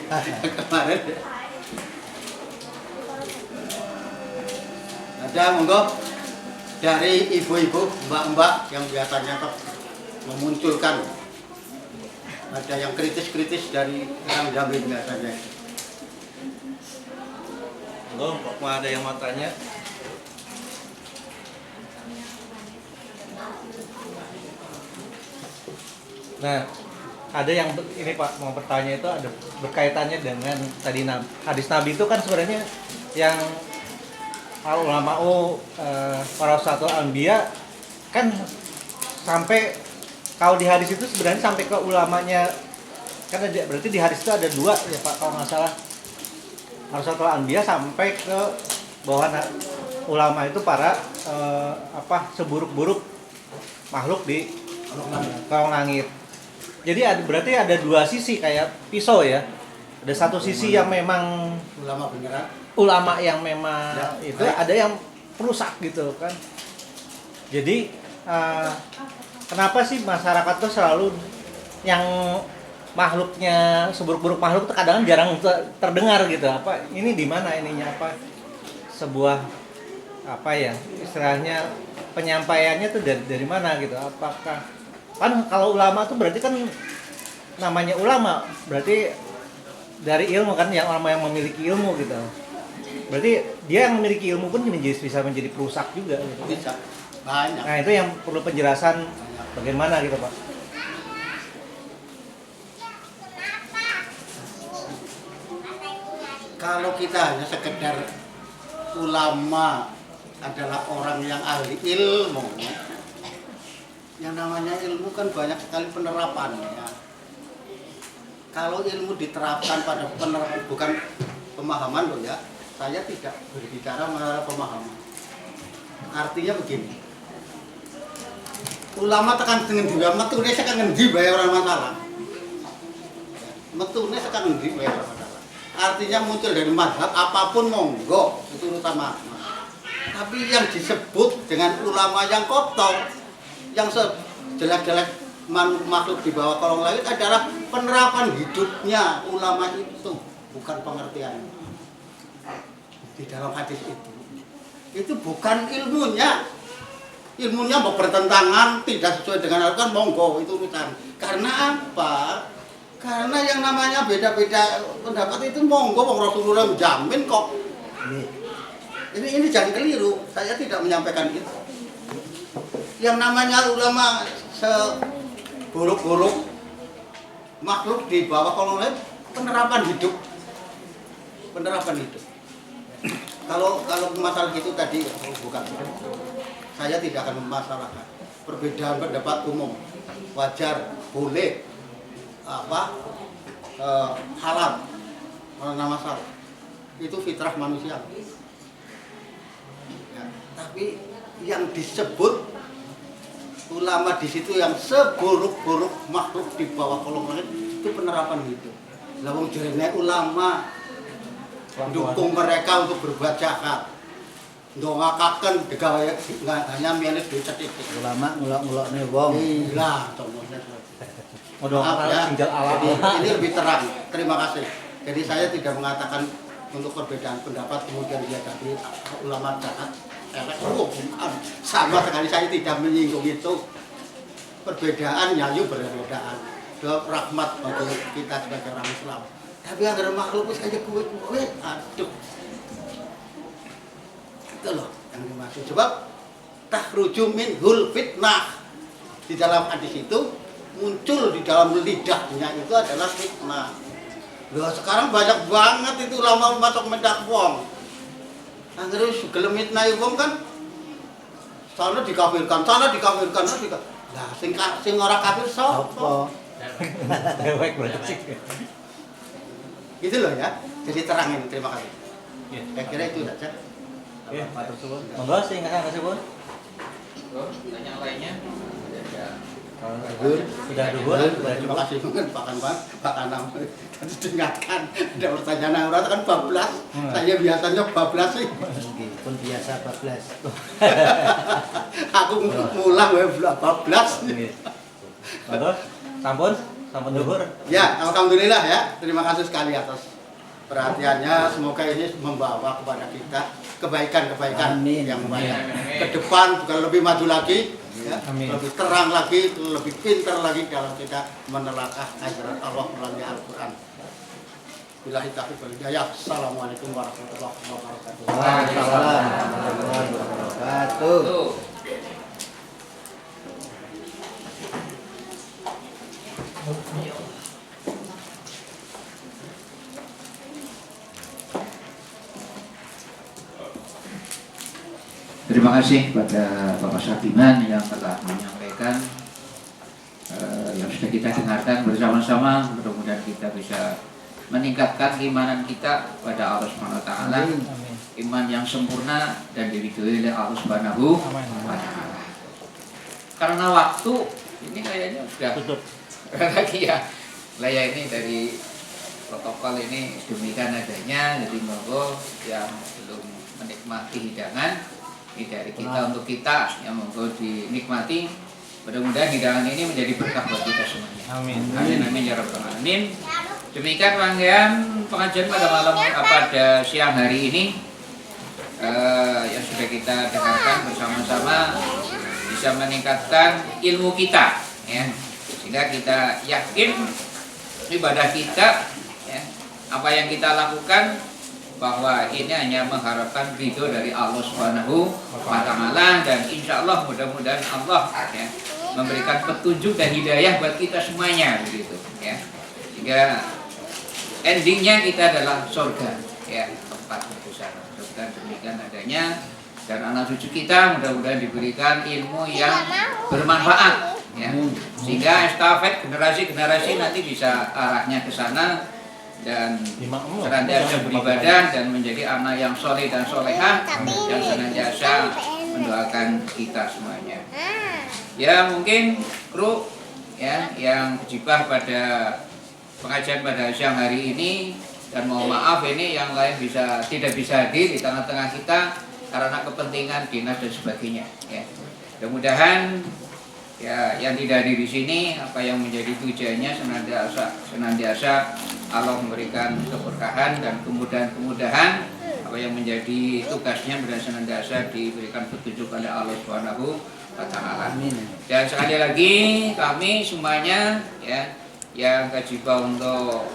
kemarin. Ada monggo dari ibu-ibu, mbak-mbak yang biasanya memunculkan. Ada yang kritis-kritis dari Karang Jawa biasanya. Monggo, mau ada yang mau tanya? Nah, ada yang ini Pak mau bertanya itu ada berkaitannya dengan tadi hadis Nabi itu kan sebenarnya yang ulama para satu anbiya kan sampai kalau di hadis itu sebenarnya sampai ke ulamanya kan ada, berarti di hadis itu ada dua ya Pak kalau nggak salah satu anbiya sampai ke bawah ulama itu para seburuk-buruk makhluk di kolong langit. Jadi berarti ada dua sisi kayak pisau ya. Ada satu sisi yang memang Ulama beneran. Ulama yang memang Ya, itu ada yang perusak gitu kan. Jadi kenapa sih masyarakat tuh selalu yang makhluknya seburuk-buruk makhluk tuh kadang jarang terdengar gitu. Apa ini di mana ininya apa sebuah apa ya istilahnya penyampaiannya tuh dari mana gitu. Apakah kan kalau ulama tuh berarti kan namanya ulama berarti dari ilmu kan yang ulama yang memiliki ilmu gitu. Berarti dia yang memiliki ilmu pun bisa menjadi perusak juga gitu. Bisa banyak. Nah, itu yang perlu penjelasan bagaimana gitu, Pak. Kalau kita hanya sekedar ulama adalah orang yang ahli ilmu, yang namanya ilmu kan banyak sekali penerapannya. Kalau ilmu diterapkan pada penerapan bukan pemahaman loh ya, saya tidak berbicara mengenai pemahaman. Artinya begini, ulama tekan dengan juga metune sekan ngendi bae ora masalah. Metune sekan ngendi bae ora masalah. Artinya muncul dari mazhab apapun monggo, itu utama. Tapi yang disebut dengan ulama yang kotor, yang sejelek-jelek makhluk di bawah kolong langit adalah penerapan hidupnya ulama itu, bukan pengertiannya. Di dalam hadis itu bukan ilmunya. Ilmunya mau bertentangan, tidak sesuai dengan Al-Quran, monggo, itu urusan. Karena apa? Karena yang namanya beda-beda pendapat itu monggo, Bang Rasulullah menjamin kok. Ini jangan keliru, saya tidak menyampaikan itu. Yang namanya ulama seburuk-buruk makhluk di bawah kolong langit, penerapan hidup. Kalau masalah itu tadi bukan. Saya tidak akan memasalahkan perbedaan pendapat umum, wajar, boleh, halal, mana masalah. Itu fitrah manusia. Ya, tapi yang disebut ulama di situ yang seburuk-buruk makhluk di bawah kolong langit itu penerapan hidup. Lah wong jarene ulama dukung mereka untuk berbuat jahat. Ndongakaken digawe hanya milih duit sethithik. Ulama ngulak-ngulakne wong. Iya, contohnya. Maaf Ya, tinggal ala. ini lebih terang. Terima kasih. Jadi saya tidak mengatakan untuk perbedaan pendapat kemudian dia jadi ulama jahat. Bukan. Sama sekali saya tidak menyinggung itu. Perbedaan nyayu perbedaan. Rahmat bagi kita sebagai orang Islam. Tapi agar makhluk saja kue, aduh. Itu loh yang dimaksud. Sebab takhruju minhul fitnah. Di dalam hadis itu muncul di dalam lidahnya itu adalah hikmah. Loh, sekarang banyak banget itu lama masuk mendak wong. Akhirnya gelemit naik wong kan sana dikafirkan, sana dikafirkan. Lah sing ora kafir sapa? Dewek berarti. Gitu loh ya. Jadi terangin, terima kasih. Iya. Saya kira itu saja. Iya, matur suwun. Monggo sing kasih pun. Tanya lainnya? Sudah duhur, sudah Terima cukup. kasih banget Pak Anam. Tadi dengarkan ada pertanyaan orang kan bablas. Saya biasanya bablas sih. Nggih, pun biasa 14. Aku mulang wae bablas. Nggih. Monggo, sampun duhur. Ya, alhamdulillah ya. Terima kasih sekali atas perhatiannya. Semoga ini membawa kepada kita kebaikan-kebaikan Amin. yang banyak. Amin. Ke depan bukan lebih maju lagi, ya, Amin. lebih terang lagi, lebih pintar lagi kalau kita menelaah ajaran Allah melalui Al-Quran. Billahi taufiq wal hidayah. Assalamualaikum warahmatullahi wabarakatuh. Waalaikumsalam warahmatullahi wabarakatuh. Tuh. Terima kasih kepada Bapak Sabiman yang telah menyampaikan yang sudah kita dengarkan bersama-sama. Mudah-mudahan kita bisa meningkatkan keimanan kita pada Allah Subhanahu wa taala. Amin. Iman yang sempurna dan diridhoi oleh Allah Subhanahu Amin. wa taala. Karena waktu ini kayaknya sudah Tutup. lagi ya. Lah ya ini dari protokol ini demikian adanya. Jadi monggo yang belum menikmati hidangan ini dari kita untuk kita yang monggo dinikmati. Mudah-mudahan hidangan ini menjadi berkah buat kita semuanya. Amin. Amin amin ya rabbal alamin. Demikian rangkaian pengajian pada malam pada siang hari ini yang sudah kita dengarkan bersama-sama bisa meningkatkan ilmu kita, ya, sehingga kita yakin ibadah kita, ya, apa yang kita lakukan bahwa ini hanya mengharapkan ridho dari Allah Subhanahu wa taala, dan insya Allah mudah-mudahan Allah, ya, memberikan petunjuk dan hidayah buat kita semuanya begitu, ya, sehingga endingnya kita adalah surga, ya, tempat di sana. Mudah-mudahan demikian adanya, dan anak cucu kita mudah-mudahan diberikan ilmu yang bermanfaat, ya, sehingga estafet generasi-generasi nanti bisa arahnya ke sana dan senantiasa beribadah dan menjadi anak yang soleh dan solehah yang senantiasa mendoakan kita semuanya. Ya mungkin kru, ya, yang berjibah pada pengajian pada siang hari ini, dan mohon maaf ini yang lain tidak bisa hadir di tengah-tengah kita karena kepentingan dinas dan sebagainya, ya. Mudah-mudahan, ya, yang tidak hadir di sini apa yang menjadi tujuannya senantiasa Allah memberikan keberkahan dan kemudahan-kemudahan. Apa yang menjadi tugasnya mudah senantiasa diberikan petunjuk oleh Allah Subhanahu wa taala. Dan sekali lagi kami semuanya, ya, yang kajibah untuk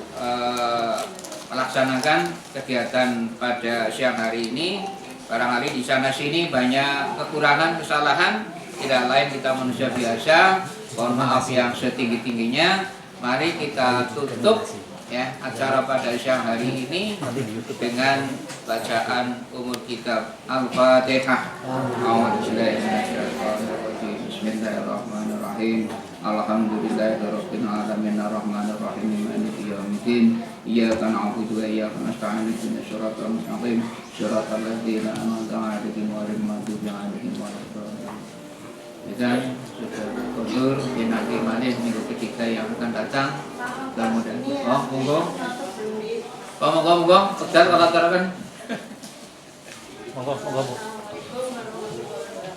melaksanakan kegiatan pada siang hari ini, barangkali di sana sini banyak kekurangan, kesalahan, tidak lain kita manusia biasa, mohon maaf yang setinggi-tingginya. Mari kita tutup, ya, acara pada siang hari ini dengan bacaan umur kitab Al-Fatihah. Bismillahirrahmanirrahim. Alhamdulillahirabbil alamin arrahmanir rahim maliki yaumiddin. Iyyaka na'budu wa iyyaka nasta'in ihdinas siratal mustaqim siratal ladzina an'amta 'alaihim ghairil maghdubi 'alaihim waladdallin. Dan sudah berkunjung di nanti malam minggu ketiga yang akan datang. Mudah-mudahan. Monggo. Pegal kalau terangkan. Monggo, Bu.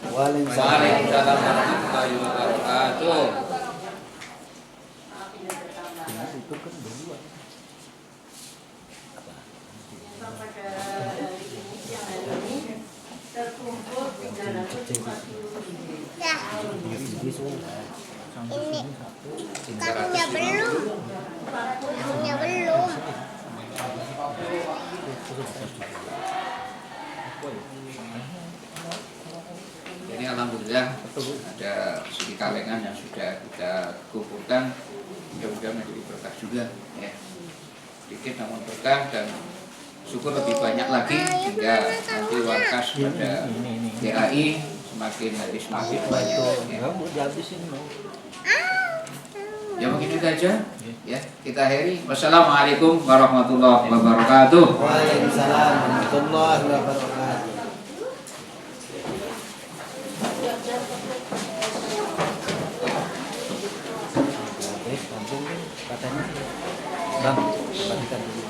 Waalaikumsalam warahmatullahi wabarakatuh. Kamunya belum. Jadi alhamdulillah ada sedikit kalengan yang sudah kita kumpulkan, mudah-mudahan menjadi berkah juga ya. Sedikit namun berkah, dan syukur lebih banyak lagi hingga nanti warkas pada DAI semakin hari semakin banyak ya. Ya mungkin itu aja ya, kita akhiri. Wassalamualaikum warahmatullahi wabarakatuh. Waalaikumsalam warahmatullahi wabarakatuh. Bang, bagikan dulu.